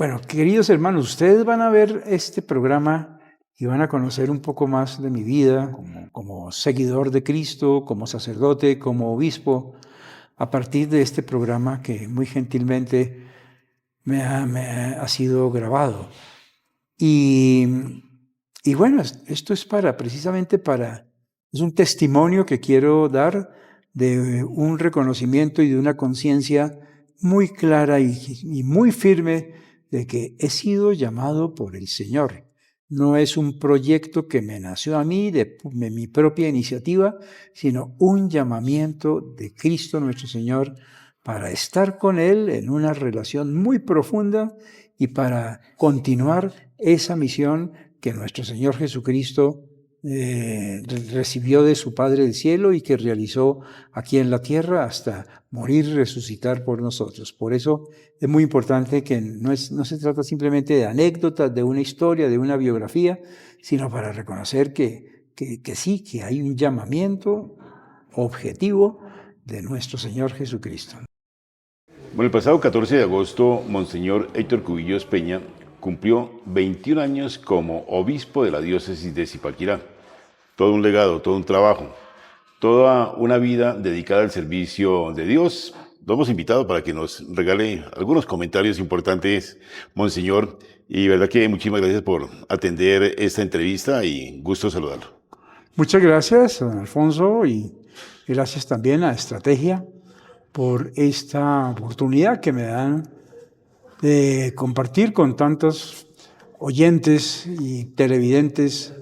Bueno, queridos hermanos, ustedes van a ver este programa y van a conocer un poco más de mi vida como seguidor de Cristo, como sacerdote, como obispo, a partir de este programa que muy gentilmente me ha sido grabado. Y bueno, esto es precisamente es un testimonio que quiero dar de un reconocimiento y de una conciencia muy clara y muy firme de que he sido llamado por el Señor. No es un proyecto que me nació a mí de mi propia iniciativa, sino un llamamiento de Cristo nuestro Señor para estar con Él en una relación muy profunda y para continuar esa misión que nuestro Señor Jesucristo recibió de su Padre del Cielo y que realizó aquí en la tierra hasta morir y resucitar por nosotros. Por eso es muy importante que no se trata simplemente de anécdotas, de una historia, de una biografía, sino para reconocer que sí, que hay un llamamiento objetivo de nuestro Señor Jesucristo. Bueno, el pasado 14 de agosto, Monseñor Héctor Cubillos Peña cumplió 21 años como obispo de la diócesis de Zipaquirá. Todo un legado, todo un trabajo, toda una vida dedicada al servicio de Dios. Lo hemos invitado para que nos regale algunos comentarios importantes, Monseñor, y verdad que muchísimas gracias por atender esta entrevista y gusto saludarlo. Muchas gracias, don Alfonso, y gracias también a Estrategia por esta oportunidad que me dan de compartir con tantos oyentes y televidentes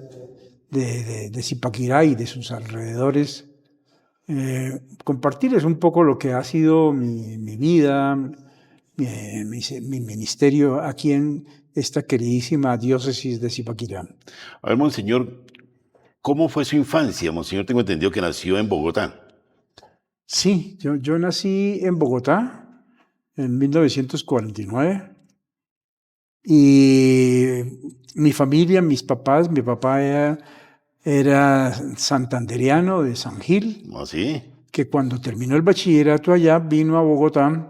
de Zipaquirá y de sus alrededores, compartirles un poco lo que ha sido mi vida, mi ministerio aquí en esta queridísima diócesis de Zipaquirá. A ver, Monseñor, ¿cómo fue su infancia? Monseñor, tengo entendido que nació en Bogotá. Sí, yo nací en Bogotá en 1949 y mi familia, mis papás, mi papá era santandereano de San Gil, ¿Ah, sí? que cuando terminó el bachillerato allá vino a Bogotá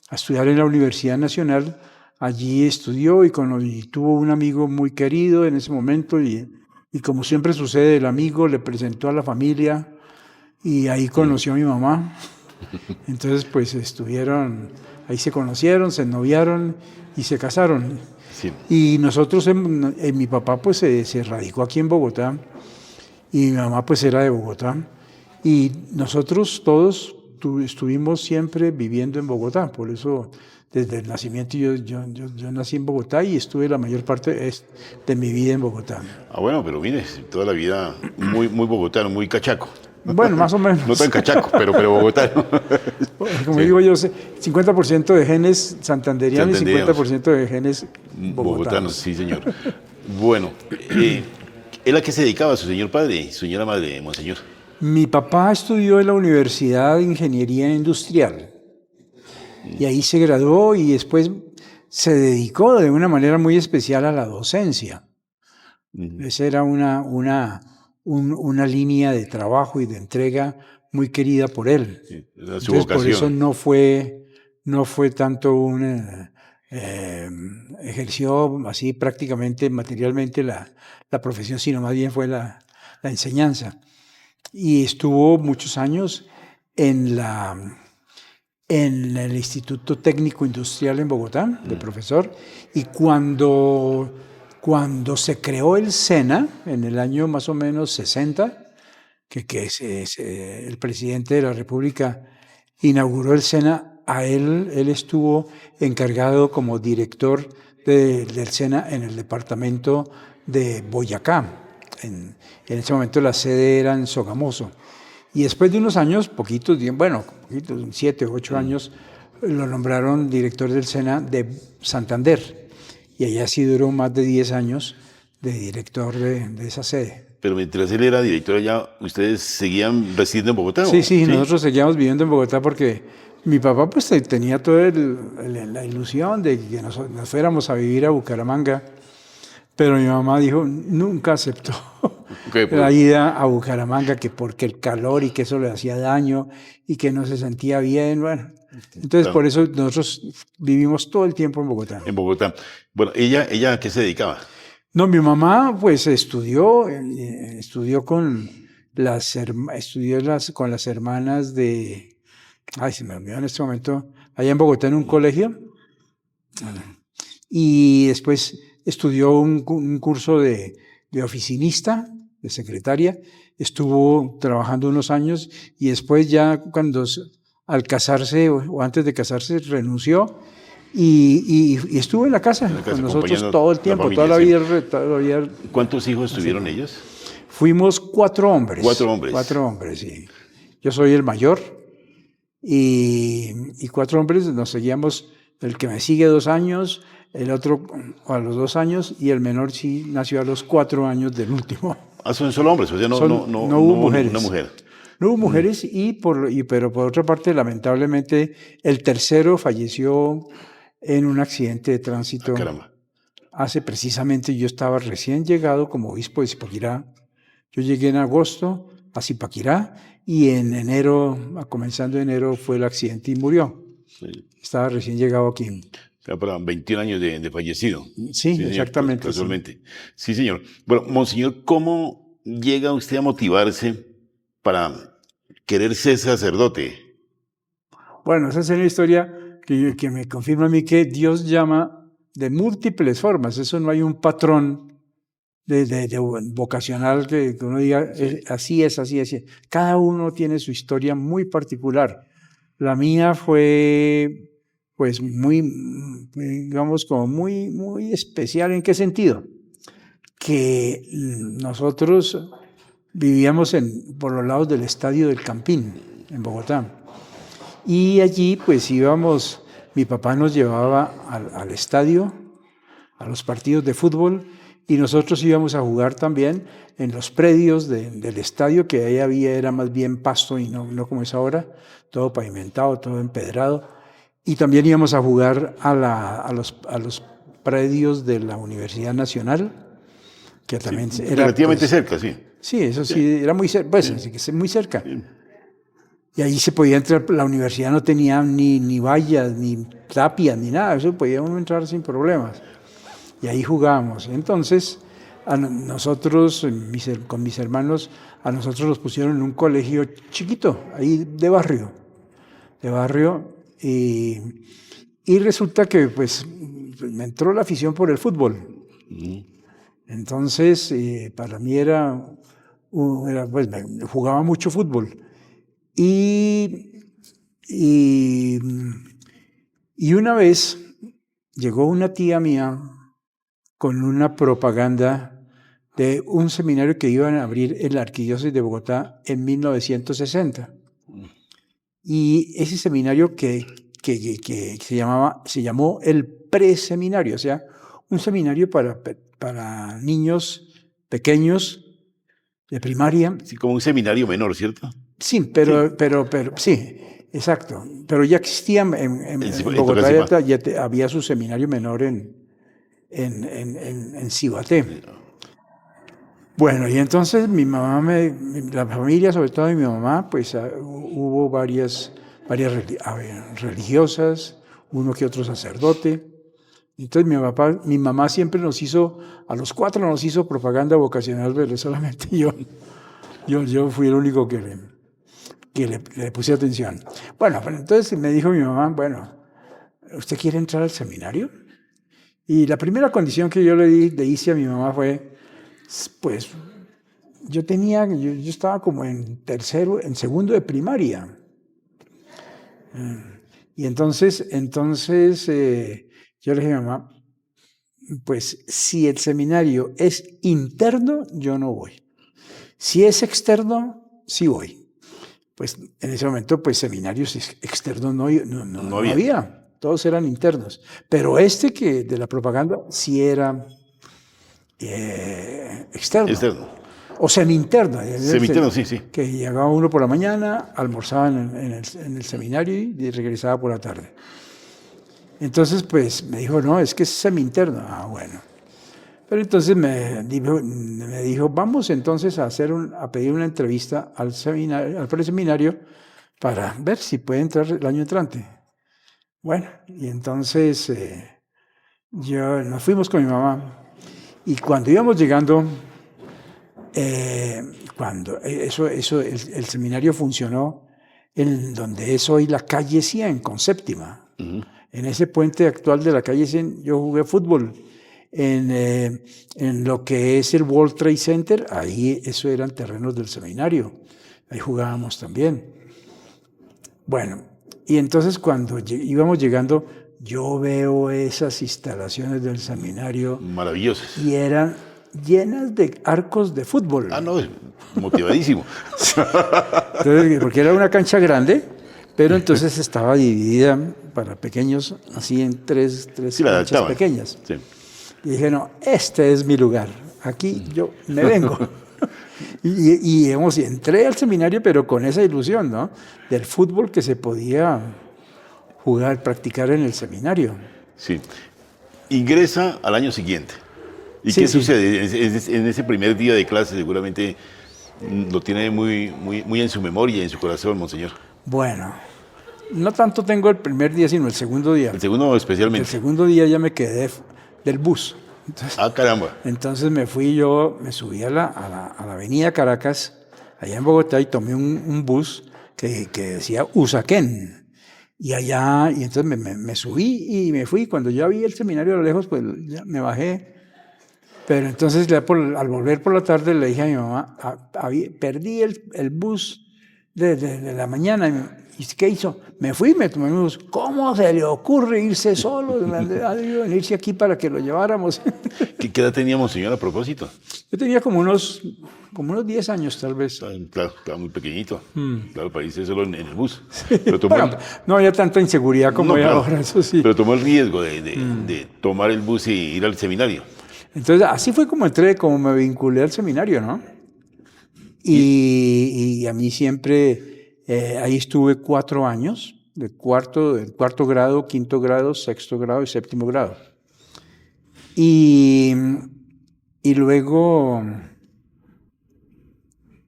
a estudiar en la Universidad Nacional. Allí estudió y tuvo un amigo muy querido en ese momento y como siempre sucede, el amigo le presentó a la familia y ahí conoció a mi mamá. Entonces pues ahí se conocieron, se noviaron y se casaron. Sí. Y nosotros, mi papá pues se radicó aquí en Bogotá y mi mamá pues era de Bogotá. Y nosotros todos estuvimos siempre viviendo en Bogotá, por eso desde el nacimiento yo nací en Bogotá y estuve la mayor parte de mi vida en Bogotá. Ah, bueno, pero mire, toda la vida muy bogotano, muy cachaco. Bueno, más o menos. No tan cachaco, pero bogotano. Como digo yo, 50% de genes santanderianos y 50% de genes bogotanos. Sí, señor. Bueno, ¿él a qué se dedicaba su señor padre y su señora madre, Monseñor? Mi papá estudió en la Universidad de Ingeniería Industrial y ahí se graduó y después se dedicó de una manera muy especial a la docencia. Esa era una línea de trabajo y de entrega muy querida por él. Sí, entonces, por eso no fue tanto ejerció así prácticamente materialmente la profesión, sino más bien fue la enseñanza. Y estuvo muchos años en el Instituto Técnico Industrial en Bogotá, de profesor, y cuando se creó el SENA, en el año más o menos 60, que el presidente de la República inauguró el SENA, él estuvo encargado como director del SENA en el departamento de Boyacá. En ese momento la sede era en Sogamoso. Y después de unos años, 7 o 8 años, lo nombraron director del SENA de Santander. Y allá sí duró más de 10 años de director de esa sede. Pero mientras él era director allá, ¿ustedes seguían residiendo en Bogotá? Sí, nosotros seguíamos viviendo en Bogotá porque mi papá pues tenía toda la ilusión de que nos fuéramos a vivir a Bucaramanga. Pero mi mamá dijo, nunca aceptó la ida a Bucaramanga, que porque el calor y que eso le hacía daño y que no se sentía bien. Bueno, entonces Claro. por eso nosotros vivimos todo el tiempo en Bogotá. En Bogotá. Bueno, ¿ella a qué se dedicaba? No, mi mamá pues estudió con con las hermanas de, ay, se me olvidó en este momento, allá en Bogotá en un colegio. Y después estudió un curso de oficinista, de secretaria, estuvo trabajando unos años y después ya al casarse o antes de casarse renunció y estuvo en la casa con nosotros todo el tiempo, familia, toda la sí. vida. ¿Cuántos hijos tuvieron ellos? Fuimos 4 hombres. 4 hombres. 4 hombres, sí. Yo soy el mayor y 4 hombres, nos seguíamos, el que me sigue 2 años, el otro a los 2 años y el menor sí nació a los 4 años del último. Ah, son solo hombres, o sea, no hubo mujeres. Una mujer. No hubo mujeres, pero por otra parte, lamentablemente, el tercero falleció en un accidente de tránsito. Ah, caramba. Hace precisamente, yo estaba recién llegado como obispo de Zipaquirá. Yo llegué en agosto a Zipaquirá y en enero, comenzando enero, fue el accidente y murió. Sí. Estaba recién llegado aquí. O sea, para 21 años de fallecido. Sí, señor, exactamente. Casualmente. Sí, señor. Bueno, monseñor, ¿cómo llega usted a motivarse para querer ser sacerdote? Bueno, esa es una historia que me confirma a mí que Dios llama de múltiples formas. Eso no hay un patrón de vocacional que uno diga, así es, así es. Cada uno tiene su historia muy particular. La mía fue, pues, digamos, como muy especial. ¿En qué sentido? Que nosotros vivíamos por los lados del Estadio del Campín, en Bogotá. Y allí, pues, íbamos, mi papá nos llevaba al estadio, a los partidos de fútbol, y nosotros íbamos a jugar también en los predios del estadio, que ahí era más bien pasto y no como es ahora, todo pavimentado, todo empedrado. Y también íbamos a jugar a los predios de la Universidad Nacional, que también Sí, era relativamente cerca, sí. Sí, eso sí, era muy cerca, pues, así que es muy cerca. Sí. Y ahí se podía entrar, la universidad no tenía ni vallas, ni tapias, ni nada, eso podíamos entrar sin problemas. Y ahí jugábamos. Entonces, nosotros, con mis hermanos, a nosotros nos pusieron en un colegio chiquito, ahí de barrio, y resulta que pues me entró la afición por el fútbol. Entonces, para mí pues jugaba mucho fútbol. Y una vez llegó una tía mía con una propaganda de un seminario que iban a abrir en la Arquidiócesis de Bogotá en 1960. Y ese seminario que se llamó el preseminario, o sea, un seminario para niños pequeños de primaria. Sí, como un seminario menor, ¿cierto? Sí, pero sí, exacto. Pero ya existía en Bogotá, ya había su seminario menor en Cibaté. Bueno, y entonces mi mamá, la familia, sobre todo mi mamá, pues hubo varias religiosas, uno que otro sacerdote. Entonces mi mamá siempre a los 4 nos hizo propaganda vocacional, pero solamente yo fui el único que le puse atención. Bueno, entonces me dijo mi mamá, bueno, ¿usted quiere entrar al seminario? Y la primera condición que yo le hice a mi mamá fue, pues, yo estaba como en segundo de primaria. Y entonces yo le dije a mi mamá, pues, si el seminario es interno, yo no voy. Si es externo, sí voy. Pues en ese momento, pues seminarios externos no había. Todos eran internos. Pero que de la propaganda sí era externo. O semi-interno. Semi-interno, sí. Que llegaba uno por la mañana, almorzaba en el seminario y regresaba por la tarde. Entonces, pues me dijo, no, es que es semi-interno. Ah, bueno. Pero entonces me dijo, vamos entonces a pedir una entrevista al preseminario para ver si puede entrar el año entrante. Bueno, y entonces nos fuimos con mi mamá. Y cuando íbamos llegando, el seminario funcionó en donde es hoy la calle 100, con Séptima. Uh-huh. En ese puente actual de la calle 100 yo jugué fútbol. En lo que es el World Trade Center, ahí eso eran terrenos del seminario. Ahí jugábamos también. Bueno, y entonces cuando íbamos llegando, yo veo esas instalaciones del seminario. Maravillosas. Y eran llenas de arcos de fútbol. Ah, no, motivadísimo. Entonces, porque era una cancha grande, pero entonces estaba dividida para pequeños, así en tres canchas pequeñas. Sí. Y dije, no, este es mi lugar, aquí yo me vengo. y entré al seminario, pero con esa ilusión, ¿no? Del fútbol que se podía jugar, practicar en el seminario. Sí. Ingresa al año siguiente. ¿Y qué sucede? En ese primer día de clase seguramente lo tiene muy en su memoria y en su corazón, monseñor. Bueno, no tanto tengo el primer día, sino el segundo día. El segundo especialmente. El segundo día ya me quedé del bus. Entonces, caramba. Entonces me subí a la avenida Caracas, allá en Bogotá, y tomé un bus que decía Usaquén. Y entonces me subí y me fui. Cuando ya vi el seminario a lo lejos, pues ya me bajé. Pero entonces al volver por la tarde le dije a mi mamá, perdí el bus de la mañana. ¿Y qué hizo? Me fui, me tomé un bus. ¿Cómo se le ocurre irse solo? Venirse aquí para que lo lleváramos. ¿Qué edad tenía, monseñor, a propósito? Yo tenía como unos 10 años, tal vez. Claro, estaba muy pequeñito. Claro, para irse solo en el bus. Sí. Pero no había tanta inseguridad como hay ahora, eso sí. Pero tomó el riesgo de tomar el bus y ir al seminario. Entonces, así fue como como me vinculé al seminario, ¿no? Y a mí siempre... ahí estuve 4 años, del cuarto grado, quinto grado, sexto grado y séptimo grado. Y luego,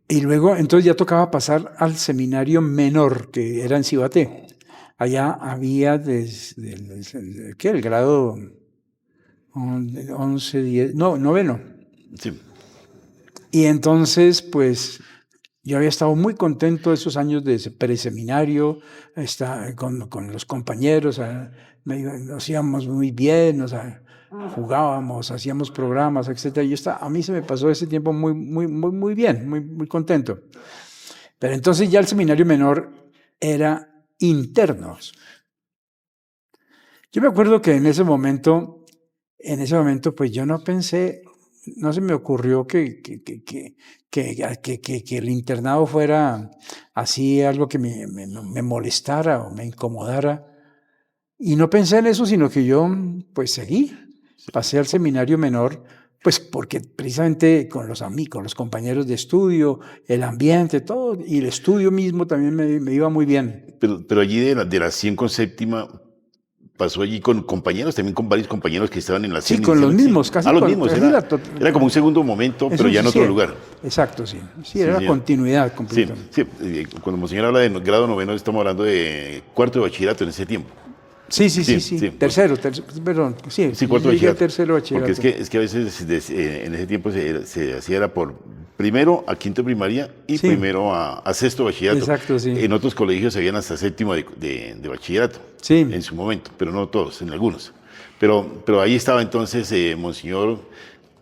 entonces ya tocaba pasar al seminario menor, que era en Cibaté. Allá había desde el grado 11, 10, no, noveno. Sí. Y entonces, pues... Yo había estado muy contento esos años de preseminario, con los compañeros, nos íbamos muy bien, jugábamos, hacíamos programas, etc. Y a mí se me pasó ese tiempo muy bien, muy contento. Pero entonces ya el seminario menor era internos. Yo me acuerdo que en ese momento pues yo no pensé, no se me ocurrió que el internado fuera así algo que me molestara o me incomodara. Y no pensé en eso, sino que yo pues seguí. Pasé al seminario menor, pues porque precisamente con los amigos, los compañeros de estudio, el ambiente, todo, y el estudio mismo también me iba muy bien. Pero allí de la 100 con séptima... ¿Pasó allí con compañeros, también con varios compañeros que estaban en la Sí, con los mismos, casi. Los mismos, era como un segundo momento, pero ya en otro lugar. Exacto, sí. Sí, era continuidad completa. Sí, cuando Monseñor habla de grado noveno, estamos hablando de cuarto de bachillerato en ese tiempo. Sí. Tercero, perdón. Sí, cuarto de bachillerato. Tercero bachillerato. Porque es que a veces en ese tiempo se hacía era por primero a quinto de primaria y primero a sexto de bachillerato. Exacto, sí. En otros colegios se habían hasta séptimo de bachillerato. Sí. En su momento, pero no todos, en algunos. Pero ahí estaba entonces Monseñor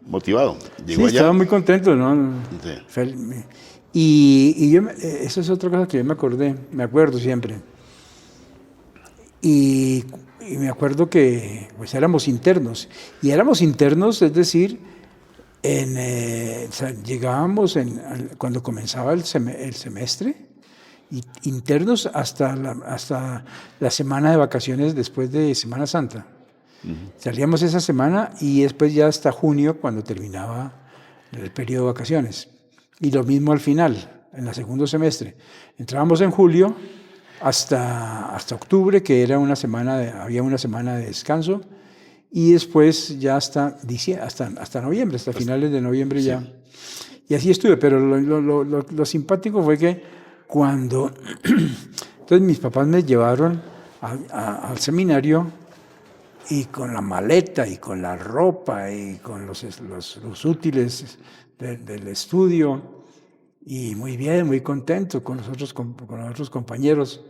motivado. Llegó allá. Estaba muy contento, ¿no? Sí. Y yo, eso es otra cosa que yo me acuerdo siempre. Y me acuerdo que pues éramos internos. Y éramos internos, es decir, llegábamos cuando comenzaba el semestre, internos hasta la semana de vacaciones después de Semana Santa. Uh-huh. Salíamos esa semana y después ya hasta junio, cuando terminaba el periodo de vacaciones. Y lo mismo al final, en el segundo semestre. Entrábamos en julio hasta octubre, que era había una semana de descanso, y después ya hasta noviembre, hasta finales de noviembre ya. Y así estuve, pero lo simpático fue que cuando... Entonces mis papás me llevaron al seminario y con la maleta y con la ropa y con los útiles del estudio y muy bien, muy contento con los otros compañeros.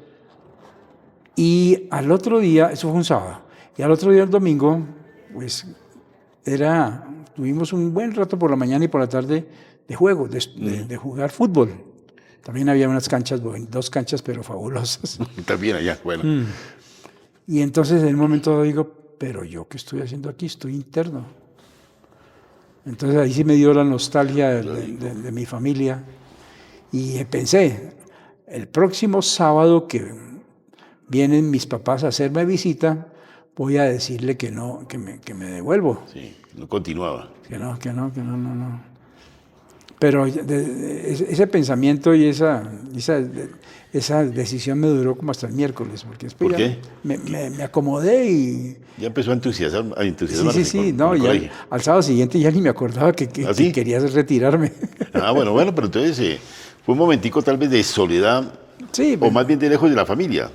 Y al otro día, eso fue un sábado, y al otro día, el domingo, pues tuvimos un buen rato por la mañana y por la tarde de juego, de jugar fútbol. También había unas canchas, 2 canchas, pero fabulosas. También allá, bueno. Y entonces en un momento digo, pero yo, ¿qué estoy haciendo aquí? Estoy interno. Entonces ahí sí me dio la nostalgia de mi familia. Y pensé, el próximo sábado que vienen mis papás a hacerme visita, voy a decirle que no, que me devuelvo. Sí, no continuaba. Que no. Pero ese pensamiento y esa decisión me duró como hasta el miércoles, porque después ¿Por qué? Me acomodé y... Ya empezó a entusiasmarse. Sí, no, ya al sábado siguiente ya ni me acordaba que quería retirarme. Bueno, pero entonces fue un momentico tal vez de soledad, sí, o más bien de lejos de la familia.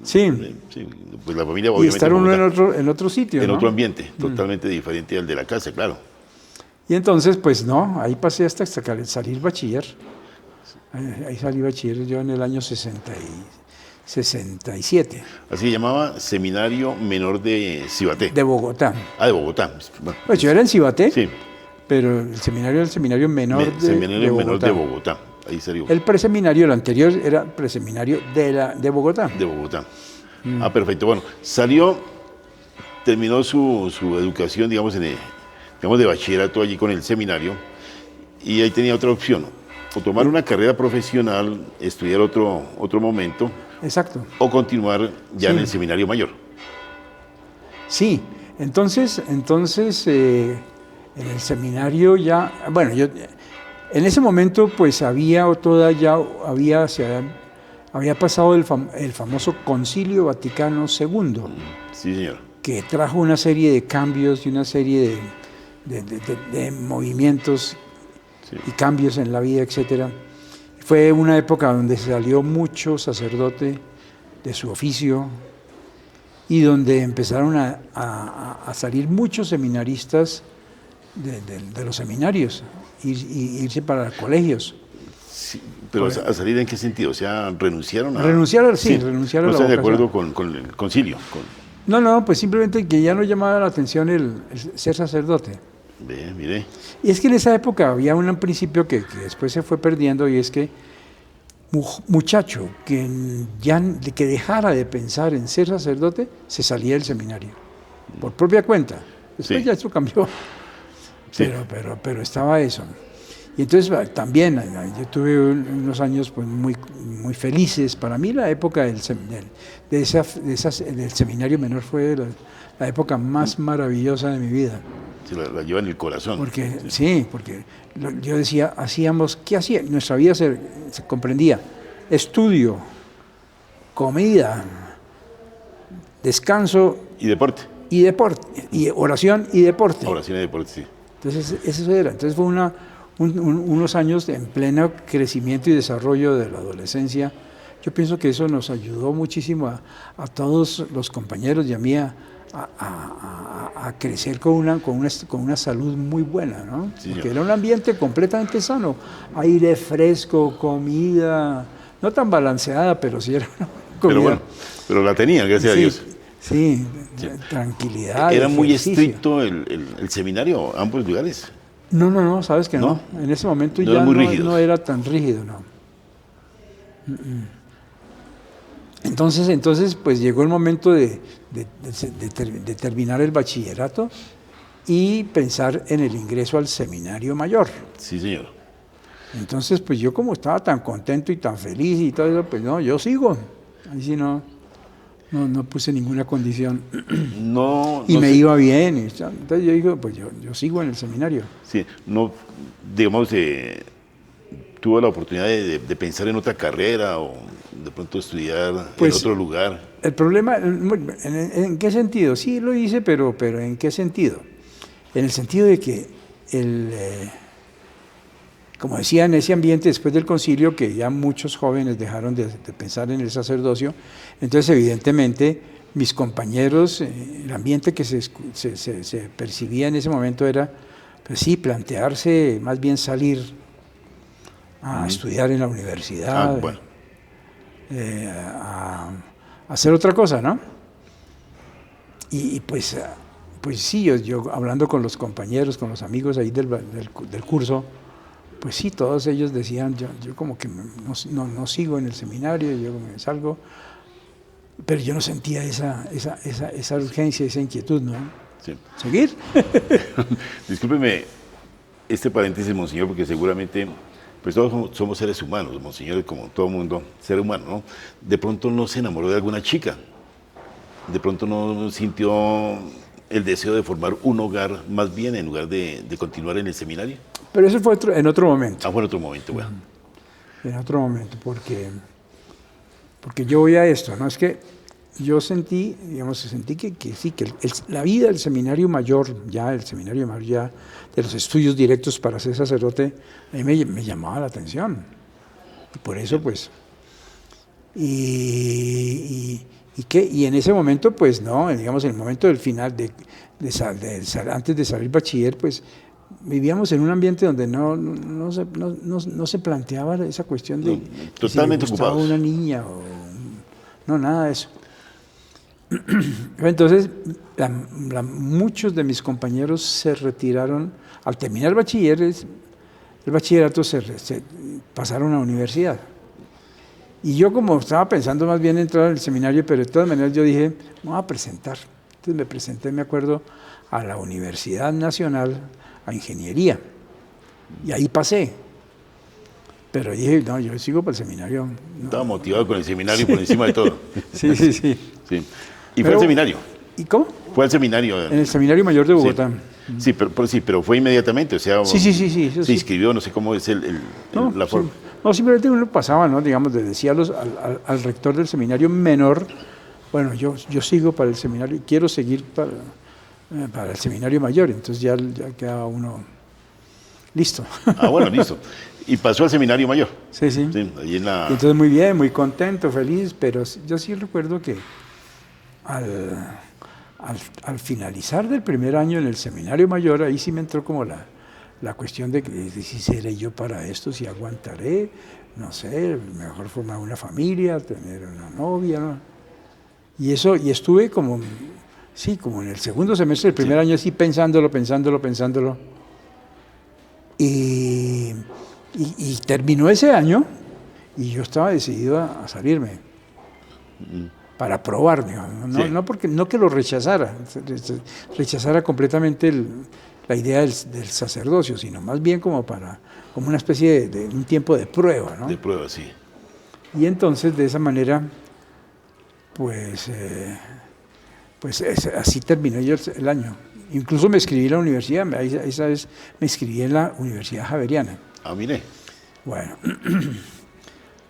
Sí. Pues la familia obviamente... Y estar uno en otro sitio, en ¿no? otro ambiente, totalmente diferente al de la casa, claro. Y entonces, pues no, ahí pasé hasta salir bachiller. Ahí salí bachiller yo en el año 67. Así se llamaba Seminario Menor de Cibaté. De Bogotá. De Bogotá. Pues yo era en Cibaté, sí, pero el seminario menor de Bogotá. Ahí salió. El preseminario, el anterior, era preseminario de Bogotá. De Bogotá. Perfecto. Bueno, terminó su educación, digamos, de bachillerato allí con el seminario, y ahí tenía otra opción, o tomar una carrera profesional, estudiar otro momento. Exacto. O continuar ya en el seminario mayor. Sí, entonces en el seminario ya, bueno, yo en ese momento pues había pasado el famoso Concilio Vaticano II. Sí, señor. Que trajo una serie de cambios y una serie de movimientos, sí, y cambios en la vida, etcétera. Fue una época donde salió mucho sacerdote de su oficio y donde empezaron a salir muchos seminaristas de los seminarios y irse para colegios. Sí, pero ¿a salir en qué sentido? O sea, ¿renunciaron a...? Renunciaron a ¿No la vocación? ¿No están de acuerdo con el concilio? No, pues simplemente que ya no llamaba la atención el ser sacerdote. Mire. Y es que en esa época había un principio que después se fue perdiendo, y es que muchacho que dejara de pensar en ser sacerdote se salía del seminario por propia cuenta. Después sí, ya eso cambió, sí, pero estaba eso. Y entonces también yo tuve unos años pues muy felices. Para mí la época del seminario menor fue la época más maravillosa de mi vida. Se la lleva en el corazón. Porque yo decía, ¿qué hacía? Nuestra vida se comprendía: estudio, comida, descanso y deporte. Y oración y deporte. Oración y deporte, sí. Entonces, eso era. Entonces fue unos años en pleno crecimiento y desarrollo de la adolescencia. Yo pienso que eso nos ayudó muchísimo a todos los compañeros y a mí a crecer con una salud muy buena, ¿no? Sí, porque era un ambiente completamente sano, aire fresco, comida, no tan balanceada, pero sí era una comida. Pero la tenía, gracias a Dios. Sí, tranquilidad. ¿Era muy estricto el seminario, ambos lugares? No, sabes que no. En ese momento no ya no era tan rígido, no. Entonces, pues llegó el momento de terminar el bachillerato y pensar en el ingreso al seminario mayor. Sí, señor. Entonces, pues yo como estaba tan contento y tan feliz y todo eso, pues no, yo sigo. Ahí sí no puse ninguna condición. Y me iba bien. Entonces yo digo, pues yo sigo en el seminario. Sí, digamos, tuvo la oportunidad de pensar en otra carrera o de pronto estudiar Pues, en otro lugar? El problema, ¿en qué sentido? Sí, lo hice, pero ¿en qué sentido? En el sentido de que, como decía, en ese ambiente después del concilio, que ya muchos jóvenes dejaron de pensar en el sacerdocio, entonces evidentemente mis compañeros, el ambiente que se percibía en ese momento era, pues sí, plantearse, más bien salir a estudiar en la universidad, Bueno, a hacer otra cosa, ¿no? Y pues sí, yo hablando con los compañeros, con los amigos ahí del curso, pues sí, todos ellos decían, yo como que no sigo en el seminario, yo me salgo, pero yo no sentía esa urgencia, esa inquietud, ¿no? sí. ¿Seguir? Discúlpeme este paréntesis, monseñor, porque seguramente pues todos somos seres humanos, monseñor, como todo mundo, ser humano, ¿no? De pronto no se enamoró de alguna chica, de pronto no sintió el deseo de formar un hogar más bien en lugar de continuar en el seminario. Pero eso fue en otro momento. Fue en otro momento, bueno. En otro momento, porque yo voy a esto, ¿no? Es que yo sentí que sí, que la vida del seminario mayor, de los estudios directos para ser sacerdote, a mí me llamaba la atención. Y por eso, pues, y en ese momento, pues, no, digamos, en el momento del final, antes de salir bachiller, pues, vivíamos en un ambiente donde no se planteaba esa cuestión de totalmente si le gustaba ocupados. una niña no, nada de eso. Entonces, muchos de mis compañeros se retiraron al terminar el bachillerato se pasaron a la universidad. Y yo, como estaba pensando más bien entrar al seminario, pero de todas maneras yo dije, me voy a presentar. Entonces me presenté, me acuerdo, a la Universidad Nacional a Ingeniería. Y ahí pasé. Pero dije, no, yo sigo para el seminario. No. Estaba motivado con el seminario por encima de todo. Sí. Sí. ¿Y fue al seminario? ¿Y cómo? Fue al seminario. En el Seminario Mayor de Bogotá. Sí, pero fue inmediatamente, o sea, Sí. se inscribió, no sé cómo es la forma. No, simplemente uno pasaba, ¿no? Digamos, le decía al rector del seminario menor, bueno, yo sigo para el seminario, quiero seguir para el seminario mayor, entonces ya quedaba uno listo. Bueno, listo. Y pasó al seminario mayor. Sí. Ahí en la... Y entonces muy bien, muy contento, feliz, pero yo sí recuerdo que al finalizar del primer año en el seminario mayor, ahí sí me entró como la cuestión de que si seré yo para esto, si aguantaré, no sé, mejor formar una familia, tener una novia, ¿no? Y estuve como en el segundo semestre del primer año así pensándolo. Y terminó ese año y yo estaba decidido a salirme para probarme, no que lo rechazara completamente la idea del sacerdocio, sino más bien como una especie de un tiempo de prueba, ¿no? De prueba, sí. Y entonces de esa manera, pues así terminé yo el año. Incluso me inscribí en la universidad, esa vez me inscribí en la Universidad Javeriana. Mire. Bueno,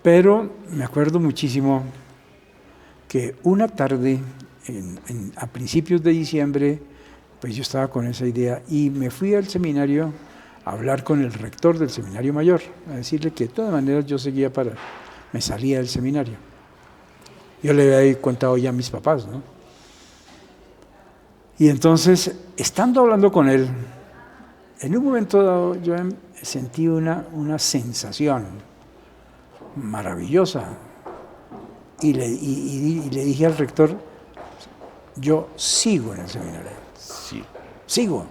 pero me acuerdo muchísimo que una tarde, a principios de diciembre, pues yo estaba con esa idea y me fui al seminario a hablar con el rector del seminario mayor, a decirle que de todas maneras yo me salía del seminario. Yo le había contado ya a mis papás, ¿no? Y entonces, estando hablando con él, en un momento dado yo sentí una sensación maravillosa y le dije al rector, yo sigo en el seminario. Sí. Sigo.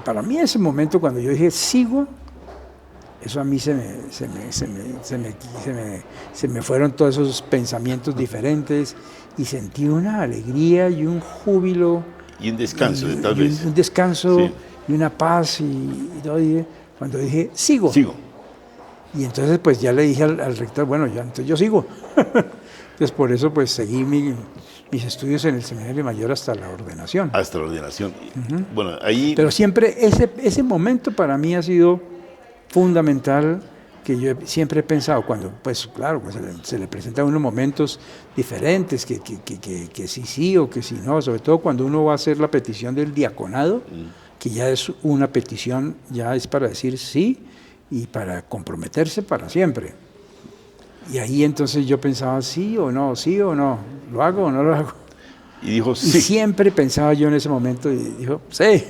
Para mí ese momento cuando yo dije sigo, eso a mí se me fueron todos esos pensamientos diferentes y sentí una alegría y un júbilo. Y un descanso, tal vez. Un descanso y una paz y todo. Cuando dije sigo. Y entonces pues ya le dije al rector, bueno, ya entonces yo sigo. Entonces por eso pues seguí mis estudios en el seminario mayor hasta la ordenación. Hasta la ordenación. Bueno, ahí... Pero siempre ese momento para mí ha sido fundamental que yo siempre he pensado, cuando, pues claro, pues se le presentan unos momentos diferentes, que sí o que sí no, sobre todo cuando uno va a hacer la petición del diaconado, que ya es una petición, ya es para decir sí y para comprometerse para siempre. Y ahí entonces yo pensaba, sí o no, lo hago o no lo hago. Y dijo, Y sí. siempre pensaba yo en ese momento y dijo, sí.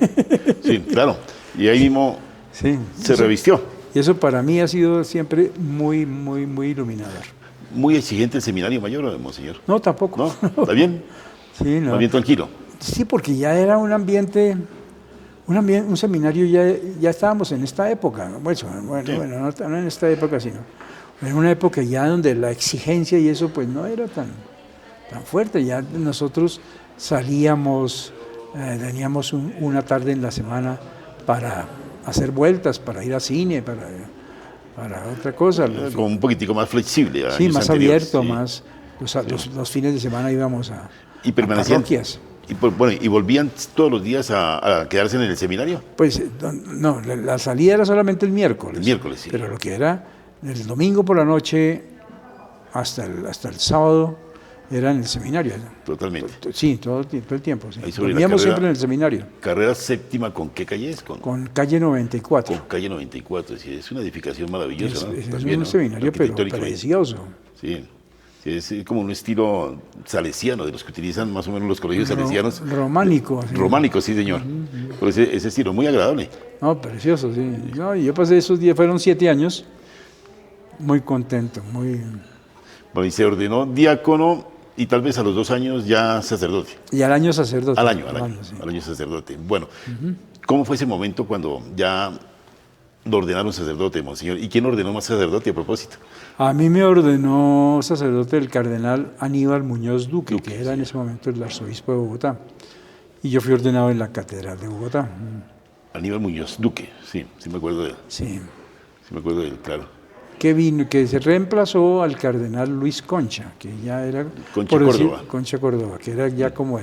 Sí, claro. Y ahí mismo Sí, se revistió. y eso para mí ha sido siempre muy, muy, muy iluminador. Muy exigente el seminario mayor, monseñor. No, tampoco. ¿No? ¿Está bien? Sí, no. Más bien tranquilo. Sí, porque ya era un ambiente, un seminario, ya estábamos en esta época. Bueno, Sí. no en esta época, sino en una época ya donde la exigencia y eso pues no era tan fuerte. Ya nosotros salíamos, teníamos una tarde en la semana para hacer vueltas, para ir al cine, para otra cosa. Como un poquitico más flexible. Sí, años más anteriores, abierto, sí. más. Los fines de semana íbamos a permanecían. parroquias. Y volvían todos los días a quedarse en el seminario. Pues no, la salida era solamente el miércoles. El miércoles, sí. Pero lo que era el domingo por la noche hasta el sábado era en el seminario. Totalmente. Sí, todo el tiempo. Sí. Ahí sobre la Dormíamos carrera- siempre en el seminario. Carrera séptima, ¿con qué calle es? Con calle 94. Con calle 94. Sí, es una edificación maravillosa, ¿no? Es También, un ¿no? seminario, pero Arquitectónico, precioso. Sí. Sí, es como un estilo salesiano, de los que utilizan más o menos los colegios salesianos. Románico. Sí. Románico, sí, señor. Por ese estilo, muy agradable. No, precioso, sí. No, yo pasé esos días, fueron 7 años, muy contento, muy... Bueno, y se ordenó diácono y tal vez a los 2 años ya sacerdote. Y al año sacerdote. Al año Sí. sacerdote. Bueno, ¿cómo fue ese momento cuando ya lo ordenaron sacerdote, monseñor? ¿Y quién ordenó más sacerdote a propósito? A mí me ordenó sacerdote el cardenal Aníbal Muñoz Duque, Duque, que era en ese momento el arzobispo de Bogotá. Y yo fui ordenado en la catedral de Bogotá. Aníbal Muñoz Duque, sí me acuerdo de él. Sí. Sí me acuerdo de él, claro. Que se reemplazó al cardenal Luis Concha, que ya era... Concha Córdoba. Concha Córdoba, que era ya como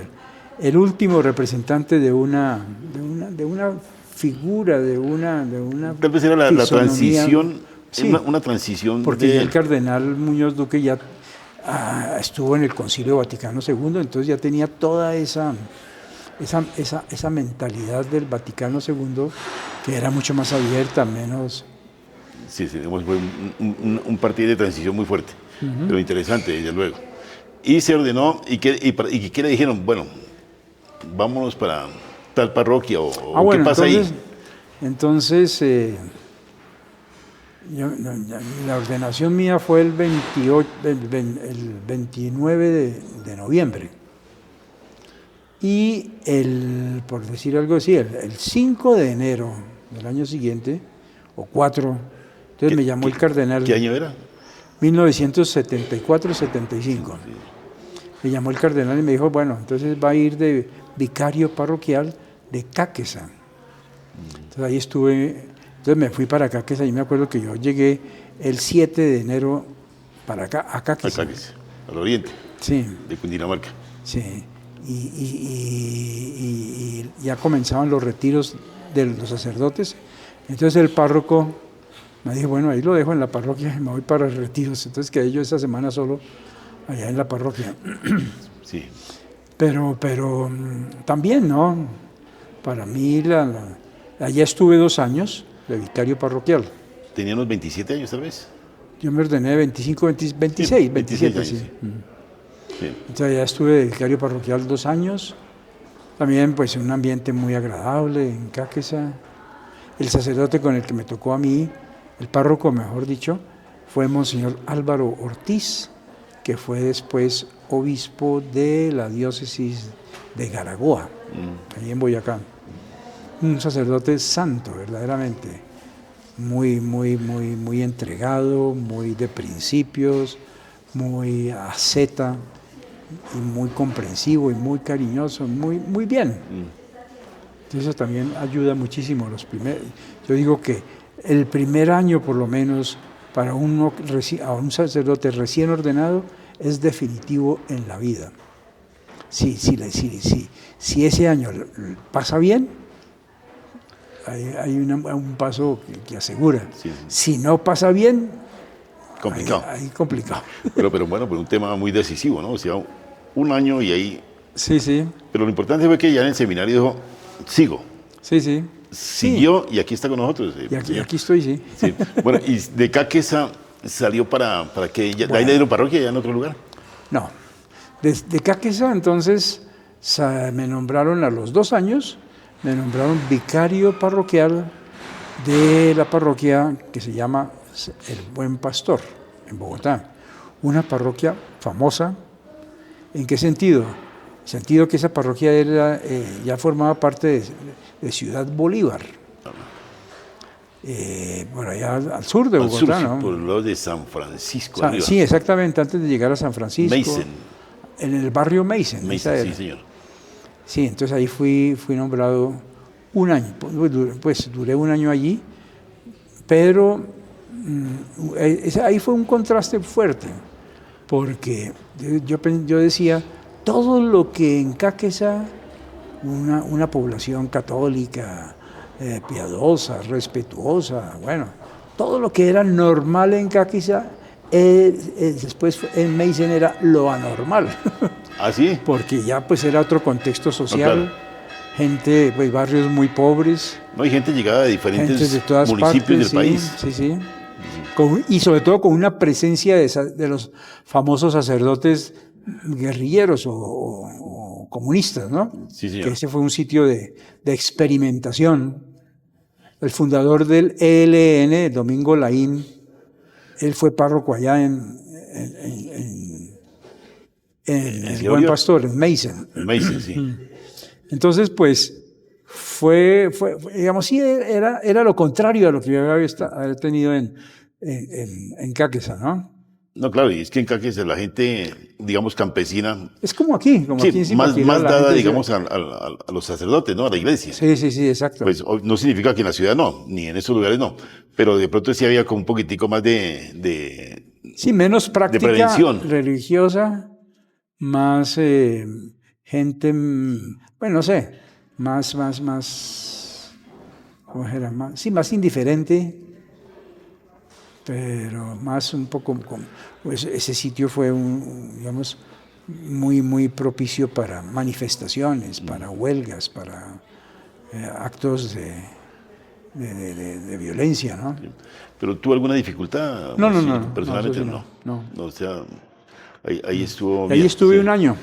el último representante de una figura, de una Tal vez era la fisonomía. transición, Sí, una transición porque de... ya el cardenal Muñoz Duque ya estuvo en el Concilio Vaticano II, entonces ya tenía toda esa mentalidad del Vaticano II, que era mucho más abierta, menos... Sí, digamos, fue un partido de transición muy fuerte, pero interesante, desde luego. Y se ordenó, ¿y qué le dijeron? Bueno, vámonos para tal parroquia, o ¿qué pasa entonces, ahí? la ordenación mía fue el 29 de noviembre. Y por decir algo así, el 5 de enero del año siguiente, o 4, entonces me llamó el cardenal. ¿Qué año era? 1974-75. Me llamó el cardenal y me dijo, bueno, entonces va a ir de vicario parroquial de Cáqueza. Entonces ahí estuve, entonces me fui para Cáqueza y me acuerdo que yo llegué el 7 de enero para acá, a Cáqueza. A Cáqueza, al oriente, sí, de Cundinamarca. Sí, y ya comenzaban los retiros de los sacerdotes. Entonces el párroco me dijo, bueno, ahí lo dejo en la parroquia y me voy para retiros. Entonces quedé yo esa semana solo allá en la parroquia. Sí. Pero también, ¿no? Para mí, allá estuve 2 años de vicario parroquial. ¿Tenía unos 27 años tal vez? Yo me ordené 26, 27, años, sí. sí. Sí. Entonces allá estuve de vicario parroquial 2 años. También pues en un ambiente muy agradable en Cáqueza. El sacerdote con el que me tocó a mí, el párroco mejor dicho, fue Monseñor Álvaro Ortiz, que fue después obispo de la diócesis de Garagoa, allí en Boyacá. Un sacerdote santo, verdaderamente, muy entregado, muy de principios, muy asceta y muy comprensivo y muy cariñoso, muy bien. Entonces eso también ayuda muchísimo. Yo digo que el primer año, por lo menos, para a un sacerdote recién ordenado, es definitivo en la vida. Si ese año pasa bien, hay un paso que asegura. Sí, sí. Si no pasa bien, Complicado. ahí complicado. Pero bueno, pues un tema muy decisivo, ¿no? O sea, un año y ahí... Sí, sí, Pero lo importante fue que ya en el seminario dijo, sigo. sí, sí. Siguió y aquí está con nosotros. Y aquí, señor. aquí estoy, sí. Sí. Bueno, y de Caquesa salió para que ya, de ahí le dieron parroquia ya en otro lugar. No. De Caquesa, entonces, me nombraron a los 2 años, me nombraron vicario parroquial de la parroquia que se llama El Buen Pastor, en Bogotá. Una parroquia famosa. ¿En qué sentido? En el sentido que esa parroquia ya formaba parte de Ciudad Bolívar. Bueno, allá al sur de Al sur, Bogotá, sí, ¿no? por lo de San Francisco. Arriba. Sí, exactamente, antes de llegar a San Francisco. Mason. En el barrio Mason. Mason, sí, señor. Sí, entonces ahí fui nombrado un año. Pues duré un año allí, pero ahí fue un contraste fuerte, porque yo decía, todo lo que en Caquesa, una población católica, piadosa, respetuosa, bueno, todo lo que era normal en Caquesa, después en Mason era lo anormal. ¿Ah, sí? Porque ya pues era otro contexto social, No, claro. gente, pues barrios muy pobres, No, hay gente llegada de gente diferentes de todas municipios partes, del país. sí, sí. Y sobre todo con una presencia de los famosos sacerdotes guerrilleros o comunistas, ¿no? Sí, señor. Que ese fue un sitio de experimentación. El fundador del ELN, Domingo Laín, él fue párroco allá en El Buen Pastor, en Mason. El Mason, sí. Entonces, pues, digamos, sí, era lo contrario a lo que yo había tenido en Caquesa, ¿no? No, claro, y es que en Caquesa la gente, digamos, campesina, Es como aquí en sí, más Zipaquirá, la dada, gente digamos, a los sacerdotes, ¿no? A la iglesia. Sí, sí, sí, exacto. Pues no significa que en la ciudad no, ni en esos lugares no, pero de pronto sí había como un poquitico más Sí, menos práctica prevención. religiosa, más gente, bueno, no sé, más, ¿cómo era? Más indiferente, pero más un poco, pues ese sitio fue, digamos, muy propicio para manifestaciones, para huelgas, para actos de violencia, ¿no? ¿Pero tuvo alguna dificultad? No, Sí, no, no, personalmente no, eso sí, no. No, o sea, ahí estuvo Ahí bien, estuve sí. un año.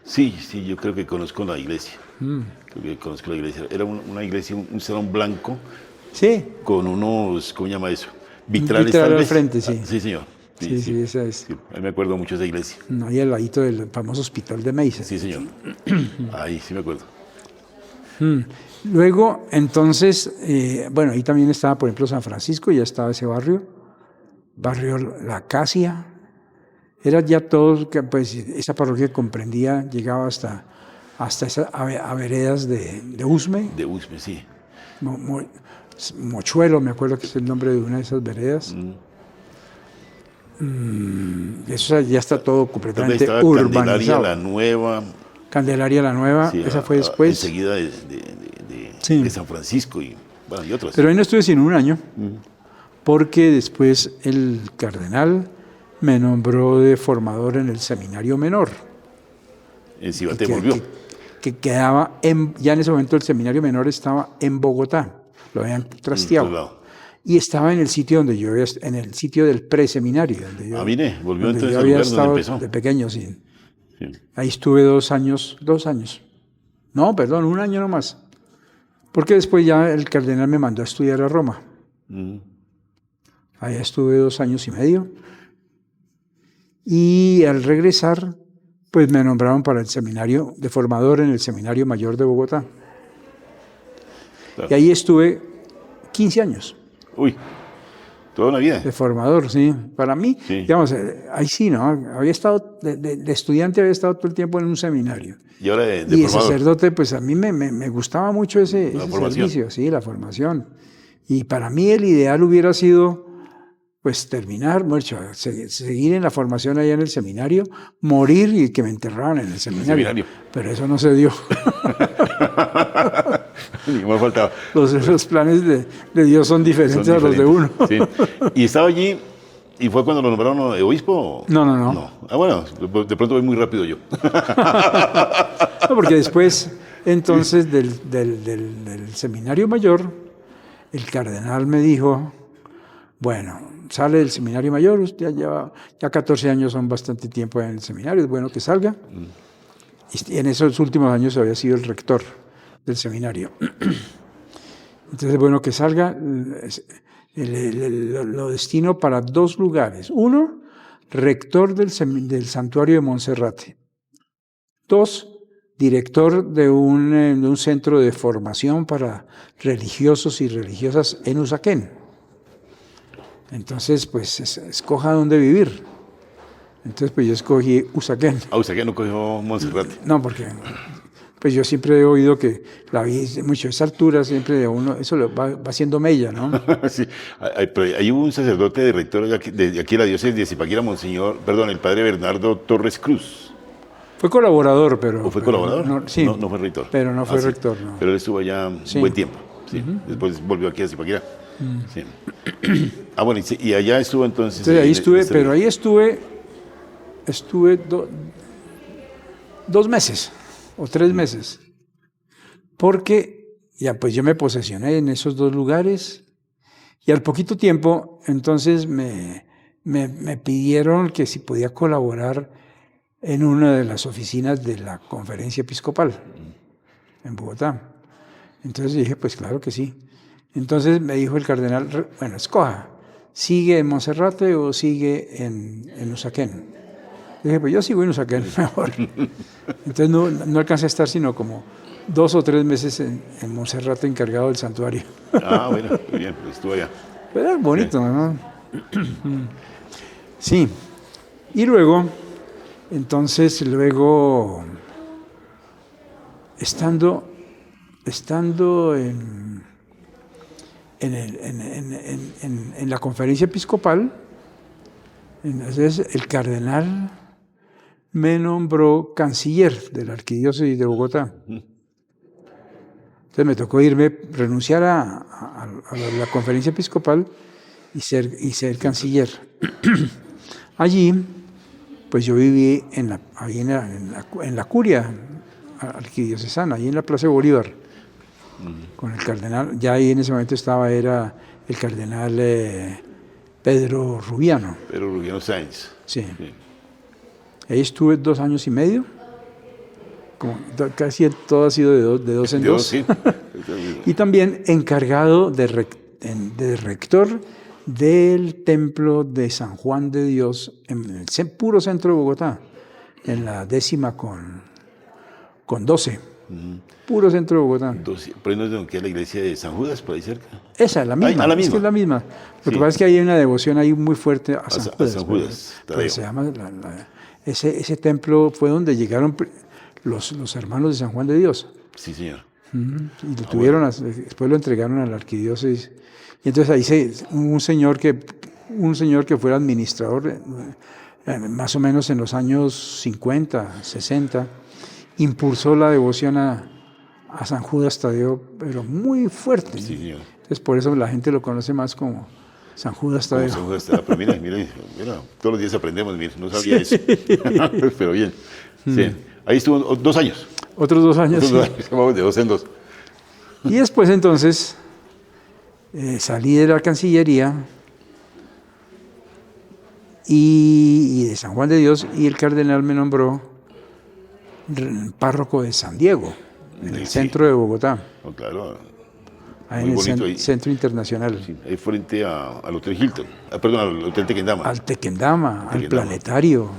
Sí, yo creo que conozco la iglesia. Creo que conozco la iglesia. Era una iglesia, un salón blanco Sí. con unos, ¿cómo se llama eso? Vitral Vitrales tal al vez. frente, sí. Sí, señor. Sí, esa es. Sí, ahí me acuerdo mucho de esa iglesia. Ahí al ladito del famoso hospital de Mason. Sí, señor. Ahí sí me acuerdo. Luego, entonces, bueno, ahí también estaba, por ejemplo, San Francisco, ya estaba ese barrio La Acacia. Era ya todo, pues esa parroquia comprendía, llegaba hasta esas veredas de Usme. De Usme, sí. Mochuelo, me acuerdo que es el nombre de una de esas veredas. Eso ya está todo completamente estaba urbanizado. Candelaria la Nueva. Candelaria la Nueva, Sí, esa fue después. Enseguida Sí. de San Francisco y otras. Pero ahí no estuve sino un año, porque después el cardenal me nombró de formador en el seminario menor. En Cibate volvió. Que quedaba, ya en ese momento el seminario menor estaba en Bogotá, lo habían trasteado. Y estaba en el sitio donde yo había, en el sitio del preseminario. Mire, volvió donde entonces yo al había lugar estado donde empezó. de pequeño, sí. Sí. Ahí estuve 2 años. No, perdón, 1 año nomás. Porque después ya el cardenal me mandó a estudiar a Roma. Allá estuve 2 años y medio. Y al regresar, pues me nombraron para el seminario de formador en el Seminario Mayor de Bogotá. Claro. Y ahí estuve 15 años. Uy, toda una vida. De formador, sí. Para mí, Sí. digamos, ahí sí, ¿no? Había estado, de estudiante había estado todo el tiempo en un seminario. Y ahora de Y de formador. sacerdote, pues a mí me gustaba mucho ese servicio, sí, la formación. Y para mí el ideal hubiera sido, pues terminar, seguir en la formación allá en el seminario, morir y que me enterraran en el seminario. Pero eso no se dio. Ni más faltaba. Los planes de Dios son diferentes a los de uno. Sí. ¿Y estaba allí y fue cuando lo nombraron obispo? No. Ah, bueno, de pronto voy muy rápido yo. No, porque después, entonces, del seminario mayor, el cardenal me dijo, bueno, sale del seminario mayor, usted ya 14 años son bastante tiempo en el seminario, es bueno que salga. Y en esos últimos años había sido el rector del seminario. Entonces es bueno que salga, lo destino para 2 lugares. 1, rector del santuario de Monserrate. 2, director de un centro de formación para religiosos y religiosas en Usaquén. Entonces, pues, escoja dónde vivir. Entonces, pues yo escogí Usaquén. Ah, Usaquén no cogió Monserrate. No, porque pues yo siempre he oído que la vida, mucho esa altura, siempre uno, eso va haciendo mella, ¿no? Sí, hay un sacerdote de rector de aquí de la diócesis de Zipaquirá, el padre Bernardo Torres Cruz. Fue colaborador, pero... ¿O fue colaborador? No, sí, no fue rector. Pero no fue sí. rector, no. Pero él estuvo allá un buen tiempo. Sí. Después volvió aquí a Zipaquirá. Sí. Ah, bueno, y allá estuvo entonces... Entonces ahí estuve, pero ahí estuve 2 meses o 3 meses, porque ya pues yo me posesioné en esos 2 lugares y al poquito tiempo entonces me pidieron que si podía colaborar en una de las oficinas de la Conferencia Episcopal en Bogotá. Entonces dije, pues claro que sí. Entonces me dijo el cardenal, bueno, escoja, ¿sigue en Monserrate o sigue en Usaquén? Dije, pues yo sigo en Usaquén mejor. Entonces no alcancé a estar sino como 2 o 3 meses en Monserrate encargado del santuario. Ah, bueno, muy bien, pues estuvo allá. Pero era bonito, ¿no? Sí. Y luego, estando en la conferencia episcopal, entonces el cardenal me nombró canciller de la arquidiócesis de Bogotá. Entonces me tocó renunciar a la conferencia episcopal y ser canciller. Allí, pues yo viví en la curia arquidiocesana, ahí en la Plaza de Bolívar, con el cardenal. Ya ahí en ese momento era el cardenal Pedro Rubiano. Pedro Rubiano Sáenz. Sí. Ahí estuve 2 años y medio. Casi todo ha sido de dos en dos. Sí. Y también encargado de rector del templo de San Juan de Dios en el puro centro de Bogotá, en la 10ª con 12. Puro centro de Bogotá. 12. Por ahí no es donde queda la iglesia de San Judas, por ahí cerca. Esa es la misma. la misma. Es que es la misma. Lo que pasa es que hay una devoción ahí muy fuerte a San Judas. San Judas. Pero se llama ese templo fue donde llegaron los hermanos de San Juan de Dios. Sí, señor. Y lo tuvieron, después lo entregaron a la arquidiócesis. Y entonces ahí un señor que fue el administrador, más o menos en los años 50, 60, impulsó la devoción a San Judas Tadeo, pero muy fuerte. Sí, señor. Entonces por eso la gente lo conoce más como San Judas Tadeo. San Judas Tadeo. Pero mira, todos los días aprendemos, mira, no sabía eso. Pero bien. Sí. Ahí estuvo 2 años. Otros 2 años. Otros 2 años, vamos de 2 en 2. Y después entonces salí de la Cancillería y de San Juan de Dios, y el cardenal me nombró párroco de San Diego, en el centro de Bogotá. Oh, claro. Ahí en el Centro Internacional. Sí, ahí frente al Hotel Hilton. Al Hotel Tequendama. Al Tequendama, al Planetario,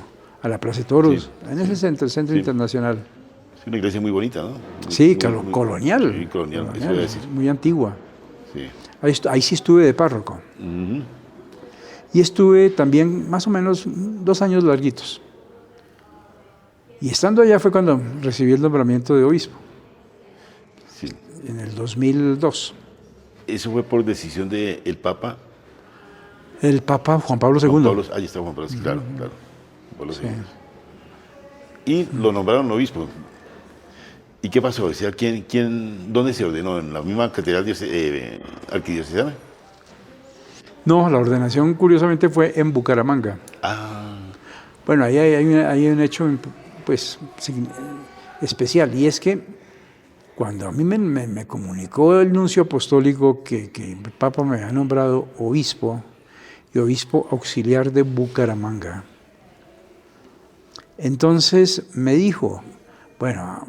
a la Plaza de Toros. Sí, en ese centro, el Centro Internacional. Es una iglesia muy bonita, ¿no? Sí, colonial. Sí, colonial, eso voy a decir. Muy antigua. Sí. Ahí sí estuve de párroco. Y estuve también más o menos 2 años larguitos. Y estando allá fue cuando recibí el nombramiento de obispo. Sí. En el 2002. ¿Eso fue por decisión del Papa? El Papa Juan Pablo II. Ahí está Juan Pablo II, claro. Juan Pablo II. Y lo nombraron obispo. ¿Y qué pasó? O sea, ¿dónde se ordenó? ¿En la misma catedral arquidiocesana? No, la ordenación curiosamente fue en Bucaramanga. Ah, Bueno, ahí hay un hecho pues, especial, y es que cuando a mí me comunicó el nuncio apostólico que el Papa me había nombrado obispo, y obispo auxiliar de Bucaramanga, entonces me dijo, bueno,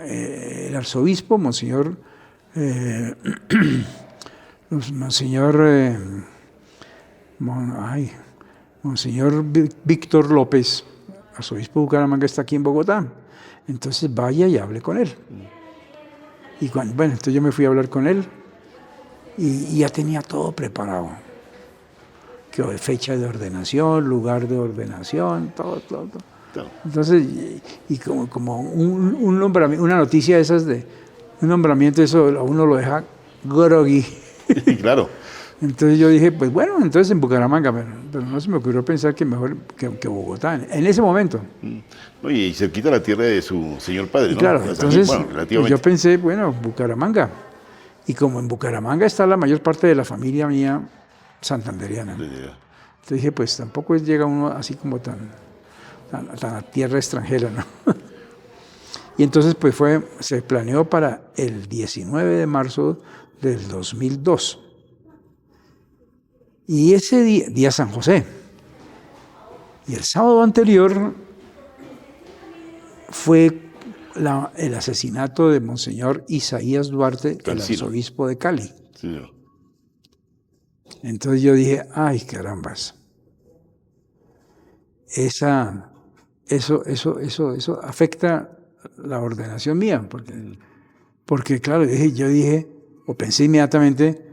el arzobispo, Monseñor, Monseñor, Monseñor Víctor López, arzobispo de Bucaramanga, está aquí en Bogotá, entonces vaya y hable con él. Y bueno, entonces yo me fui a hablar con él y ya tenía todo preparado. Que fecha de ordenación, lugar de ordenación, todo. claro. Entonces, y como un nombramiento, una noticia de esas de un nombramiento, eso a uno lo deja groggy. Claro. Entonces yo dije, pues bueno, entonces en Bucaramanga, pero no se me ocurrió pensar que mejor que Bogotá, en ese momento. No, y cerquita la tierra de su señor padre, Y ¿no? claro, O sea, entonces bueno, pues relativamente. yo pensé, bueno, Bucaramanga. Y como en Bucaramanga está la mayor parte de la familia mía santanderiana. Entonces dije, pues tampoco llega uno así como tan a tierra extranjera, ¿no? Y entonces pues se planeó para el 19 de marzo del 2002. Y ese día San José. Y el sábado anterior fue el asesinato de Monseñor Isaías Duarte, el arzobispo de Cali. Sí, señor. Entonces yo dije, ay, carambas. Eso afecta la ordenación mía, porque claro, yo dije, o pensé inmediatamente,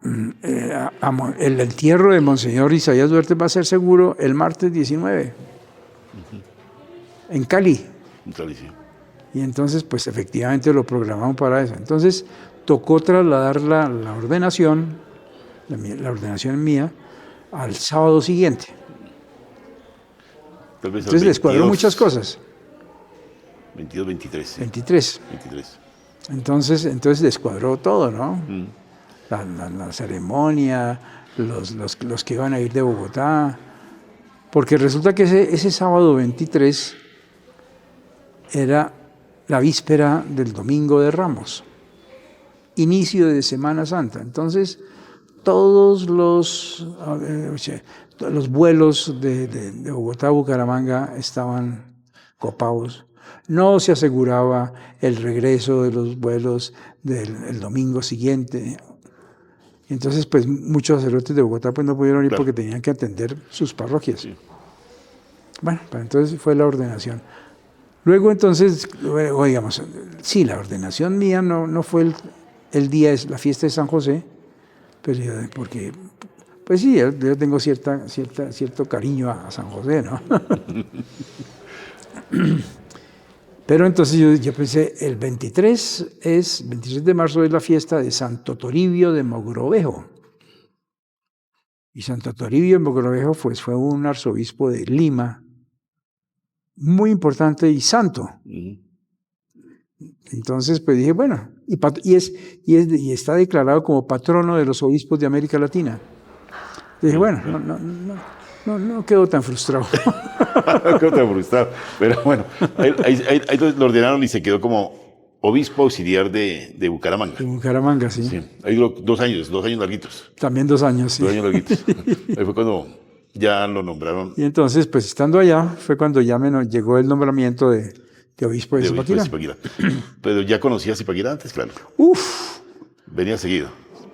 el entierro de Monseñor Isaías Duarte va a ser seguro el martes 19, en Cali. En Cali, sí. Y entonces, pues efectivamente lo programamos para eso. Entonces, tocó trasladar la ordenación, la ordenación mía, al sábado siguiente. Tal vez entonces descuadró muchas cosas. 22, 23. Sí. 23. Entonces descuadró todo, ¿no? La ceremonia, los que iban a ir de Bogotá. Porque resulta que ese sábado 23 era la víspera del Domingo de Ramos, inicio de Semana Santa. Entonces, todos los vuelos de Bogotá a Bucaramanga estaban copados. No se aseguraba el regreso de los vuelos del domingo siguiente. Entonces, pues muchos sacerdotes de Bogotá pues, no pudieron ir porque tenían que atender sus parroquias. Sí. Bueno, pues entonces fue la ordenación. Luego entonces, digamos, sí, la ordenación mía no fue el día, la fiesta de San José, pero porque, pues sí, yo tengo cierto cariño a San José, ¿no? Pero entonces yo pensé, el 23 de marzo es la fiesta de Santo Toribio de Mogrovejo. Y Santo Toribio de Mogrovejo pues, fue un arzobispo de Lima, muy importante y santo. Entonces, pues dije, bueno, y está declarado como patrono de los obispos de América Latina. Dije, bueno, no quedo tan frustrado. No quedo tan frustrado. Pero bueno, ahí lo ordenaron y se quedó como obispo auxiliar de Bucaramanga. De Bucaramanga, sí. Ahí duró 2 años larguitos. También 2 años, sí. 2 años larguitos. Ahí fue cuando ya lo nombraron. Y entonces, pues estando allá, fue cuando ya me llegó el nombramiento de obispo de Zipaquirá. Pero ya conocía a Zipaquirá antes, claro. Venía seguido.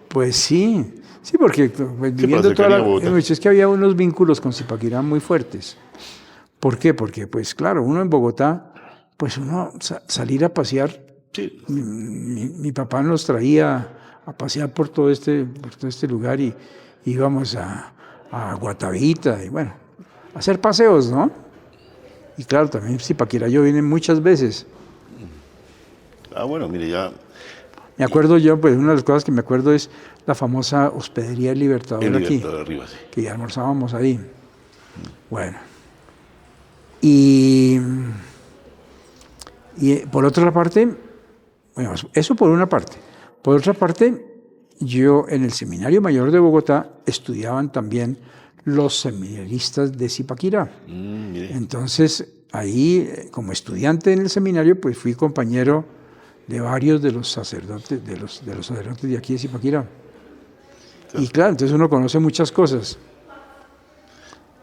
Pues sí, porque pues, viviendo toda es que había unos vínculos con Zipaquirá muy fuertes. ¿Por qué? Porque, pues claro, uno en Bogotá, pues uno salir a pasear. Sí. Mi papá nos traía a pasear por todo este lugar y íbamos a Guatavita y bueno, a hacer paseos, ¿no? Y claro, también Zipaquirá yo vine muchas veces. Bueno, mire, ya... Me acuerdo yo, pues una de las cosas que me acuerdo es la famosa hospedería El Libertador aquí, arriba, sí. que ya almorzábamos ahí. Bueno. Y Y por otra parte, bueno, eso por una parte. Por otra parte, yo en el Seminario Mayor de Bogotá estudiaban también los seminaristas de Zipaquirá. Mire. Entonces, ahí, como estudiante en el seminario, pues fui compañero de varios de los sacerdotes, de los sacerdotes de aquí de Zipaquirá. Y claro, entonces uno conoce muchas cosas.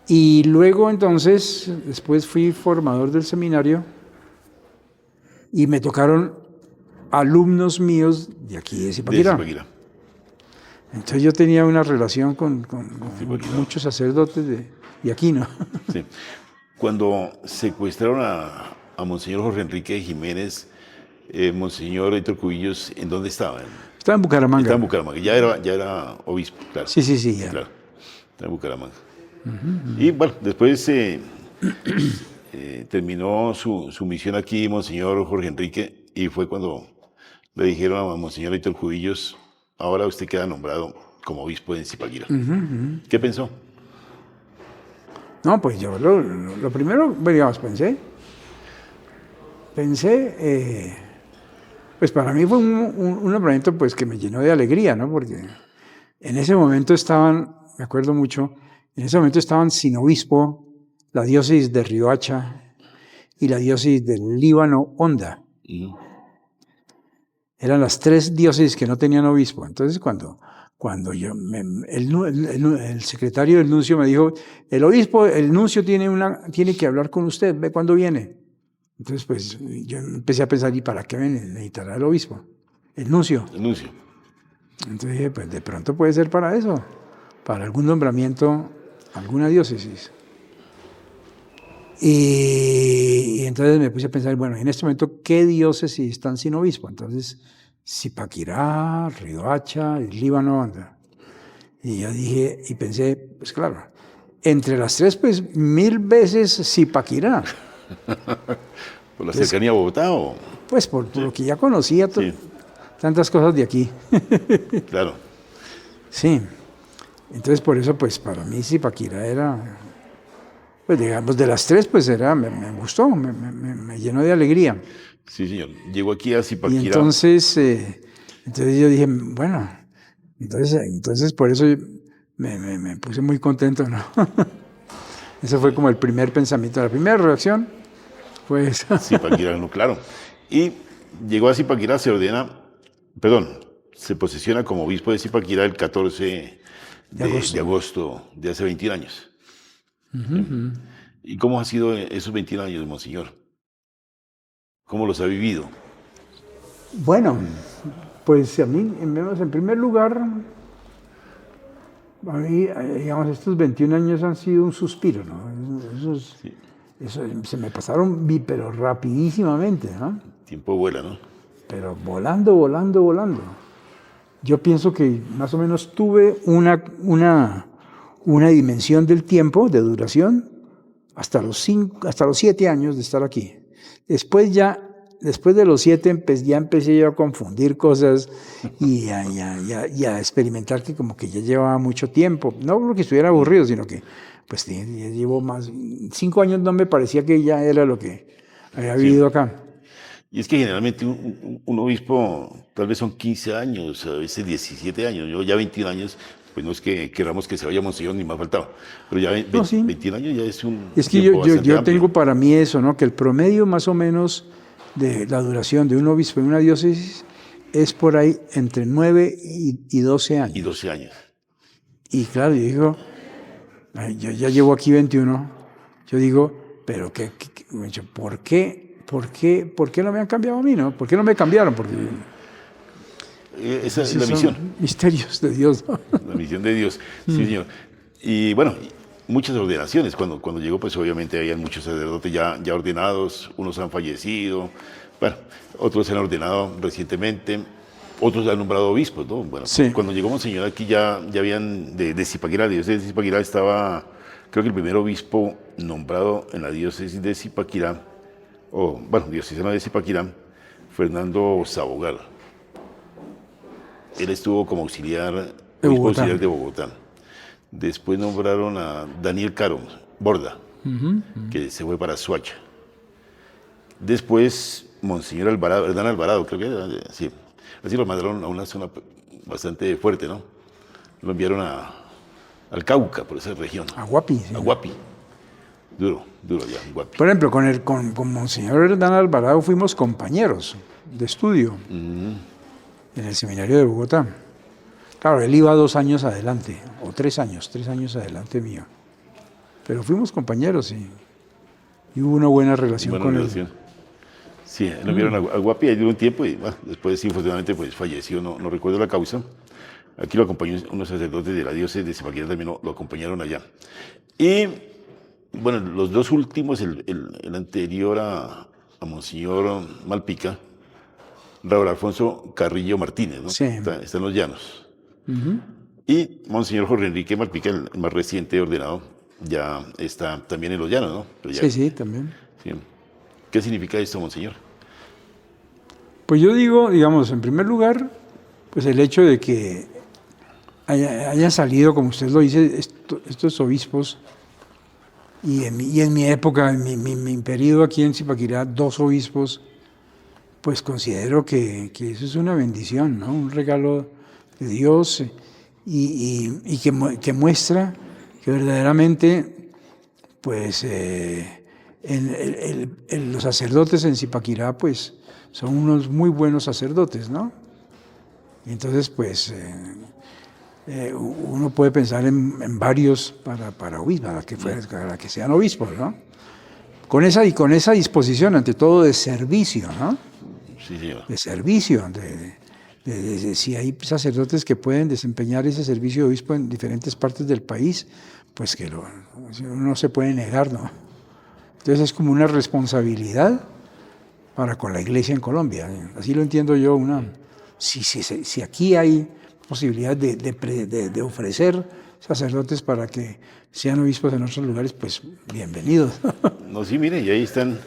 Y luego entonces, después fui formador del seminario y me tocaron alumnos míos de aquí de Zipaquirá. De Zipaquirá. Entonces yo tenía una relación con muchos sacerdotes de aquí, ¿no? Sí. Cuando secuestraron a Monseñor Jorge Enrique Jiménez, Monseñor Héctor Cubillos, ¿en dónde estaba? Estaba en Bucaramanga. Estaba en Bucaramanga. Ya era obispo, claro. Sí, ya. Claro, estaba en Bucaramanga. Y bueno, después terminó su misión aquí, Monseñor Jorge Enrique, y fue cuando le dijeron a Monseñor Héctor Cubillos: ahora usted queda nombrado como obispo de Zipaquirá. ¿Qué pensó? No, pues yo lo primero, digamos, pues para mí fue un nombramiento pues que me llenó de alegría, ¿no? Porque en ese momento me acuerdo mucho, en ese momento estaban sin obispo la diócesis de Riohacha y la diócesis del Líbano Honda. Eran las tres diócesis que no tenían obispo. Entonces cuando el secretario del nuncio me dijo: el nuncio tiene que hablar con usted, ve cuándo viene. Entonces pues yo empecé a pensar: ¿y para qué necesitará el obispo? El nuncio. El nuncio. Entonces dije: pues de pronto puede ser para eso, para algún nombramiento, alguna diócesis. Y entonces me puse a pensar, bueno, en este momento, ¿qué diócesis están sin obispo? Entonces, Zipaquirá, Riohacha, el Líbano. Y yo dije, y pensé, pues claro, entre las tres, pues 1000 veces Zipaquirá. ¿Por la cercanía a Bogotá o...? Pues por lo que ya conocía tantas cosas de aquí. Claro. Sí. Entonces, por eso, pues para mí Zipaquirá era... Pues digamos, de las tres, pues me gustó, me llenó de alegría. Sí, señor. Llegó aquí a Zipaquirá. Y entonces yo dije, bueno, entonces por eso me puse muy contento, ¿no? Ese fue como el primer pensamiento, la primera reacción fue esa. Zipaquirá, no, claro. Y llegó a Zipaquirá, se posesiona como obispo de Zipaquirá el 14 de agosto de hace 21 años. ¿Y cómo ha sido esos 21 años, Monseñor? ¿Cómo los ha vivido? Bueno, pues a mí, en primer lugar, a mí, digamos, estos 21 años han sido un suspiro, ¿no? Eso se me pasaron, pero rapidísimamente, ¿no? El tiempo vuela, ¿no? Pero volando. Yo pienso que más o menos tuve una dimensión del tiempo, de duración, hasta los 7 años de estar aquí. Después de los 7 ya empecé yo a confundir cosas y a experimentar que como que ya llevaba mucho tiempo. No porque estuviera aburrido, sino que pues ya llevo más... 5 años no me parecía que ya era lo que había vivido acá. Y es que generalmente un obispo tal vez son 15 años, a veces 17 años. Yo ya 21 años... Pues no es que queramos que se vaya Monseñor, ni más faltaba. Pero ya 21 años ya es un... Es que yo tengo para mí eso, ¿no? Que el promedio más o menos de la duración de un obispo en una diócesis es por ahí entre 9 y 12 años. Y 12 años. Y claro, yo digo, yo ya llevo aquí 21, yo digo, pero ¿por qué no me han cambiado a mí, no? ¿Por qué no me cambiaron? Porque... Esa es la misión. Misterios de Dios, ¿no? La misión de Dios, sí, señor. Y bueno, muchas ordenaciones. Cuando llegó, pues obviamente había muchos sacerdotes ya ordenados, unos han fallecido, bueno, otros se han ordenado recientemente, otros han nombrado obispos, ¿no? Bueno, sí. Cuando llegó Monseñor aquí ya habían de Zipaquirá, la diócesis de Zipaquirá estaba, creo que el primer obispo nombrado en la diócesis de Zipaquirá, diocesano de Zipaquirá, Fernando Sabogal. Él estuvo como obispo auxiliar de Bogotá. Después nombraron a Daniel Caro Borda, que se fue para Soacha. Después Monseñor Alvarado, Hernán Alvarado, creo que era, sí. Así lo mandaron a una zona bastante fuerte, ¿no? Lo enviaron al Cauca, por esa región. A Guapi. Sí. A Guapi. Duro allá, Guapi. Por ejemplo, con Monseñor Hernán Alvarado fuimos compañeros de estudio en el seminario de Bogotá. Claro, él iba 2 años adelante, o 3 años adelante mío. Pero fuimos compañeros y hubo una buena relación con él. Sí, lo enviaron a Guapi, ahí duró un tiempo y bueno, después, infortunadamente, pues falleció, no recuerdo la causa. Aquí lo acompañó unos sacerdotes de la diócesis de Zipaquirá, también lo acompañaron allá. Y bueno, los 2 últimos, el anterior a Monseñor Malpica, Raúl Alfonso Carrillo Martínez, ¿no? Sí. Está en los Llanos. Y Monseñor Jorge Enrique Malpica, el más reciente ordenado, ya está también en los Llanos, ¿no? Pero ya, Sí, también. Sí. ¿Qué significa esto, Monseñor? Pues yo digo, digamos, en primer lugar, pues el hecho de que hayan salido, como usted lo dice, estos obispos, y en mi época, en mi periodo aquí en Zipaquirá, 2 obispos, pues considero que eso es una bendición, ¿no? Un regalo de Dios y que muestra que verdaderamente, pues, los sacerdotes en Zipaquirá, pues, son unos muy buenos sacerdotes, ¿no? Y entonces, pues, uno puede pensar en varios para obispos, para que sean obispos, ¿no? Con esa disposición, ante todo, de servicio, ¿no? Sí, señor. De servicio, si hay sacerdotes que pueden desempeñar ese servicio de obispo en diferentes partes del país, pues que uno no se puede negar, ¿no? Entonces es como una responsabilidad para con la Iglesia en Colombia. Así lo entiendo yo. Si aquí hay posibilidad de ofrecer sacerdotes para que sean obispos en otros lugares, pues bienvenidos. No, sí, mire, y ahí están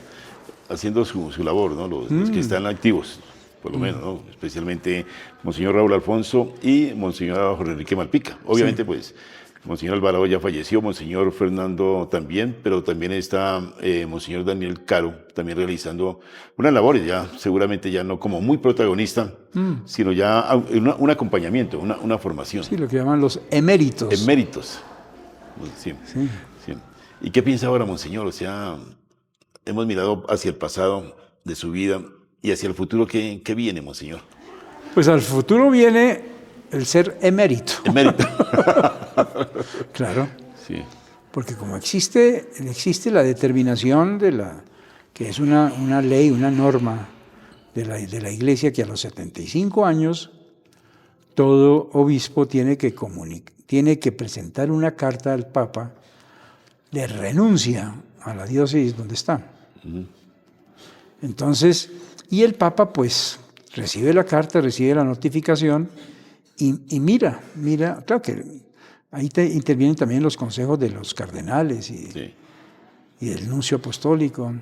haciendo su labor, ¿no? Los que están activos, por lo menos, ¿no? Especialmente Monseñor Raúl Alfonso y Monseñor Jorge Enrique Malpica. Obviamente, pues, Monseñor Alvarado ya falleció, Monseñor Fernando también, pero también está Monseñor Daniel Caro, también realizando unas labores, ya seguramente ya no como muy protagonista, sino ya un acompañamiento, una formación. Sí, lo que llaman los eméritos. Eméritos. Sí. ¿Y qué piensa ahora, Monseñor? O sea, hemos mirado hacia el pasado de su vida y hacia el futuro. ¿Qué viene, Monseñor? Pues al futuro viene el ser emérito. Emérito. Claro. Sí. Porque como existe la determinación que es una ley, una norma de la Iglesia, que a los 75 años todo obispo tiene que presentar una carta al Papa de renuncia a la diócesis donde está. Entonces, y el Papa pues recibe la carta, recibe la notificación y mira, claro que ahí intervienen también los consejos de los cardenales y del nuncio apostólico.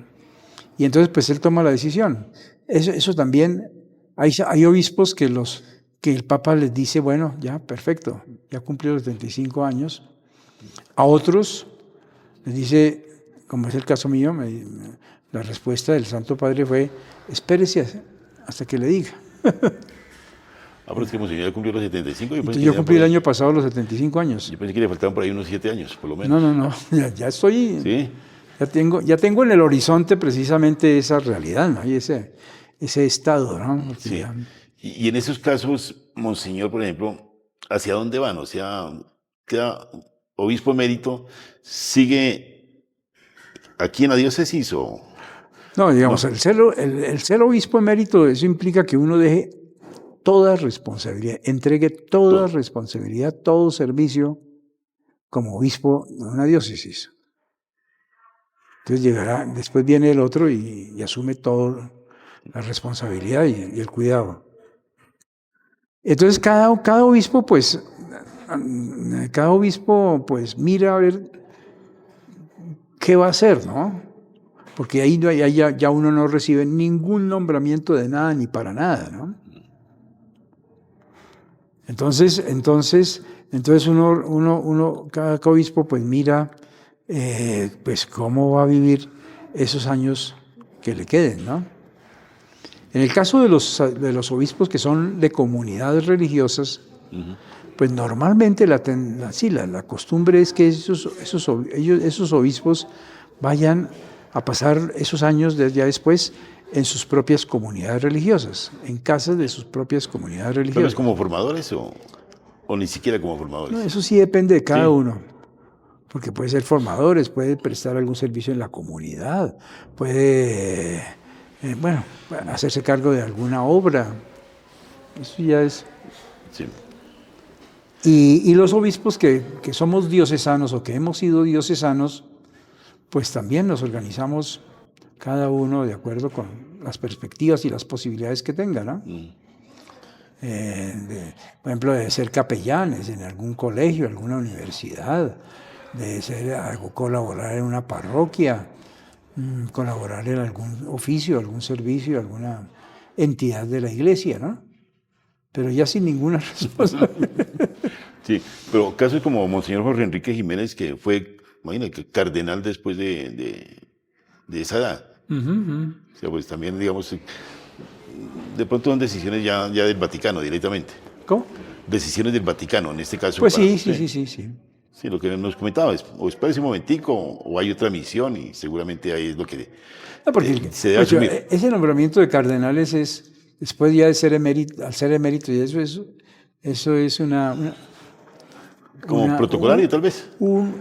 Y entonces pues él toma la decisión. Eso también, hay obispos que el Papa les dice, bueno, ya, perfecto, ya cumplió los 75 años. A otros les dice, como es el caso mío, la respuesta del Santo Padre fue, espérese hasta que le diga. Pero es que Monseñor ya cumplió los 75. Yo cumplí el año pasado los 75 años. Yo pensé que le faltaban por ahí unos 7 años, por lo menos. No, ya estoy... ¿Sí? Ya tengo en el horizonte precisamente esa realidad, ¿no? Y ese estado, ¿no? Sí. Y en esos casos, Monseñor, por ejemplo, ¿hacia dónde van? O sea, ¿queda obispo emérito? ¿Sigue aquí en la diócesis o...? No, digamos, no. El ser obispo emérito, eso implica que uno deje toda responsabilidad, entregue toda responsabilidad, todo servicio como obispo de una diócesis. Entonces después viene el otro y asume toda la responsabilidad y el cuidado. Entonces cada obispo pues mira a ver qué va a hacer, ¿no? Porque ahí ya uno no recibe ningún nombramiento de nada ni para nada, ¿no? Entonces cada obispo pues mira pues cómo va a vivir esos años que le queden, ¿no? En el caso de los obispos que son de comunidades religiosas, pues normalmente la costumbre es que esos obispos vayan a pasar esos años ya después en sus propias comunidades religiosas, en casas de sus propias comunidades ¿Tal religiosas. vez como formadores o ni siquiera como formadores? No, eso sí depende de cada uno, porque puede ser formadores, puede prestar algún servicio en la comunidad, puede, hacerse cargo de alguna obra. Eso ya es... Sí. Y los obispos que somos diocesanos o que hemos sido diocesanos, pues también nos organizamos cada uno de acuerdo con las perspectivas y las posibilidades que tenga, ¿no? Por ejemplo, de ser capellanes en algún colegio, alguna universidad, de colaborar en una parroquia, colaborar en algún oficio, algún servicio, alguna entidad de la iglesia, ¿no? Pero ya sin ninguna responsabilidad. Sí, pero casos como Monseñor Jorge Enrique Jiménez, que fue, imagínate, cardenal después de esa edad. O sea, pues también, digamos, de pronto son decisiones ya del Vaticano directamente. ¿Cómo? Decisiones del Vaticano, en este caso. Pues sí. Sí, lo que nos comentaba, o espera ese momentico, o hay otra misión, y seguramente ahí es lo que se debe asumir. Ese nombramiento de cardenales es, después ya de ser emérito, al ser emérito, y eso es como protocolario, tal vez. Un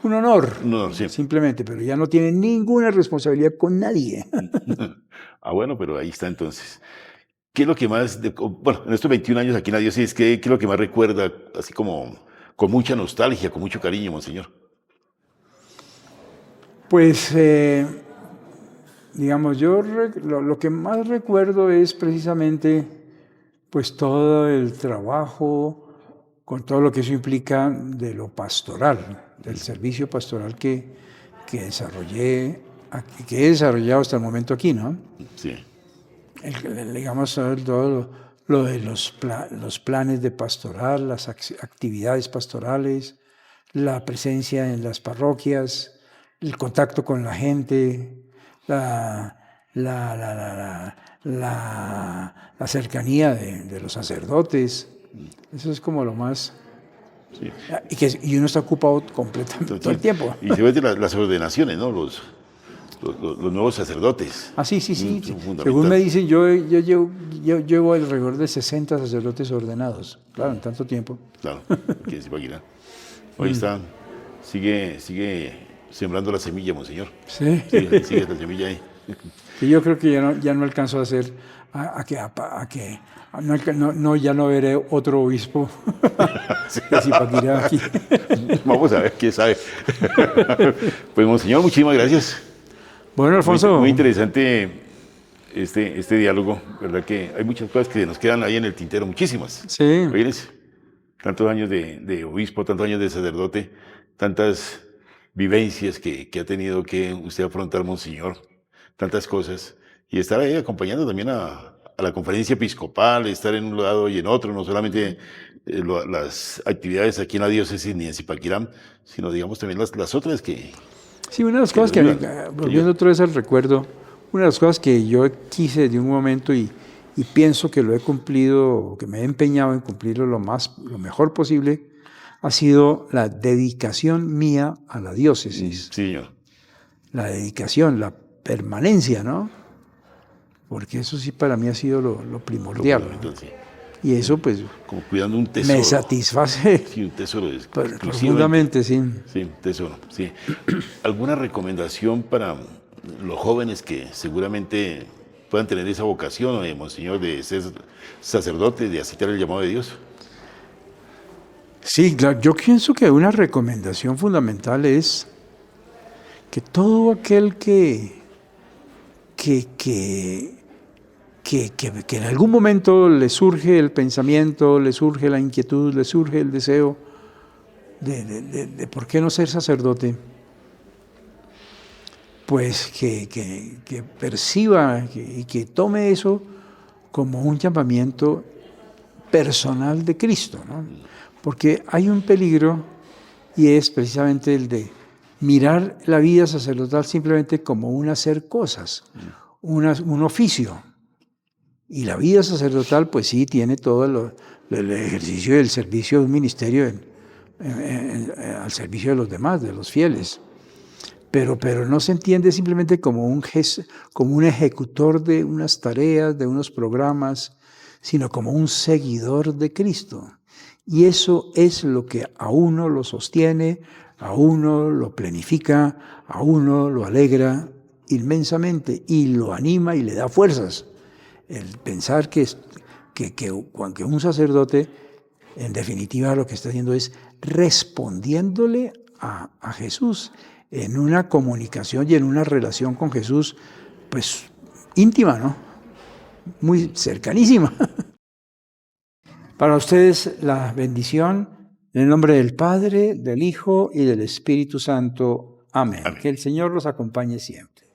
honor, Sí. simplemente, pero ya no tiene ninguna responsabilidad con nadie. Bueno, pero ahí está entonces. ¿Qué es lo que más, en estos 21 años aquí en la diócesis, qué es lo que más recuerda, así como con mucha nostalgia, con mucho cariño, Monseñor? Pues, digamos, yo lo que más recuerdo es precisamente, pues, todo el trabajo, con todo lo que eso implica de lo pastoral, del servicio pastoral que desarrollé, que he desarrollado hasta el momento aquí, ¿no? Sí. Digamos, todo lo de los planes de pastoral, las actividades pastorales, la presencia en las parroquias, el contacto con la gente, la cercanía de los sacerdotes. Eso es como lo más... Sí. Y uno está ocupado completamente todo el tiempo. Y se ve de las ordenaciones, ¿no? Los nuevos sacerdotes. Sí. Según me dicen, yo llevo alrededor de 60 sacerdotes ordenados. Claro, en tanto tiempo. Claro, que se va a quitar. Ahí está. Sigue sembrando la semilla, Monseñor. Sí. Sigue la semilla ahí. Que yo creo que ya no alcanzo a hacer, ya no veré otro obispo de Zipaquirá aquí. Vamos a ver, quién sabe. Pues, Monseñor, muchísimas gracias. Bueno, Alfonso. Muy interesante este diálogo, ¿verdad? Que hay muchas cosas que nos quedan ahí en el tintero, muchísimas. Sí. Oíles, tantos años de obispo, tantos años de sacerdote, tantas vivencias que ha tenido que usted afrontar, Monseñor, tantas cosas. Y estar ahí acompañando también a la conferencia episcopal, estar en un lado y en otro, no solamente las actividades aquí en la diócesis ni en Zipaquirá, sino digamos también las otras que... Sí, una de las cosas volviendo otra vez al recuerdo, una de las cosas que yo quise de un momento y pienso que lo he cumplido, que me he empeñado en cumplirlo lo mejor posible, ha sido la dedicación mía a la diócesis. Sí, señor. La dedicación, la permanencia, ¿no? Porque eso sí para mí ha sido lo primordial. Sí. Y eso, pues, como cuidando un tesoro. Me satisface. Sí, un tesoro. Profundamente, sí. Sí, un tesoro, sí. ¿Alguna recomendación para los jóvenes que seguramente puedan tener esa vocación, Monseñor, de ser sacerdote, de aceptar el llamado de Dios? Sí, claro. Yo pienso que una recomendación fundamental es que todo aquel que en algún momento le surge el pensamiento, le surge la inquietud, le surge el deseo de por qué no ser sacerdote, pues que perciba y que tome eso como un llamamiento personal de Cristo, ¿no? Porque hay un peligro y es precisamente el de mirar la vida sacerdotal simplemente como un hacer cosas, un oficio. Y la vida sacerdotal, pues sí, tiene todo el ejercicio y el servicio de un ministerio al servicio de los demás, de los fieles. Pero no se entiende simplemente como un ejecutor de unas tareas, de unos programas, sino como un seguidor de Cristo. Y eso es lo que a uno lo sostiene, a uno lo planifica, a uno lo alegra inmensamente y lo anima y le da fuerzas. El pensar que un sacerdote, en definitiva, lo que está haciendo es respondiéndole a Jesús en una comunicación y en una relación con Jesús, pues íntima, ¿no? Muy cercanísima. Para ustedes la bendición en el nombre del Padre, del Hijo y del Espíritu Santo. Amén. Amén. Que el Señor los acompañe siempre.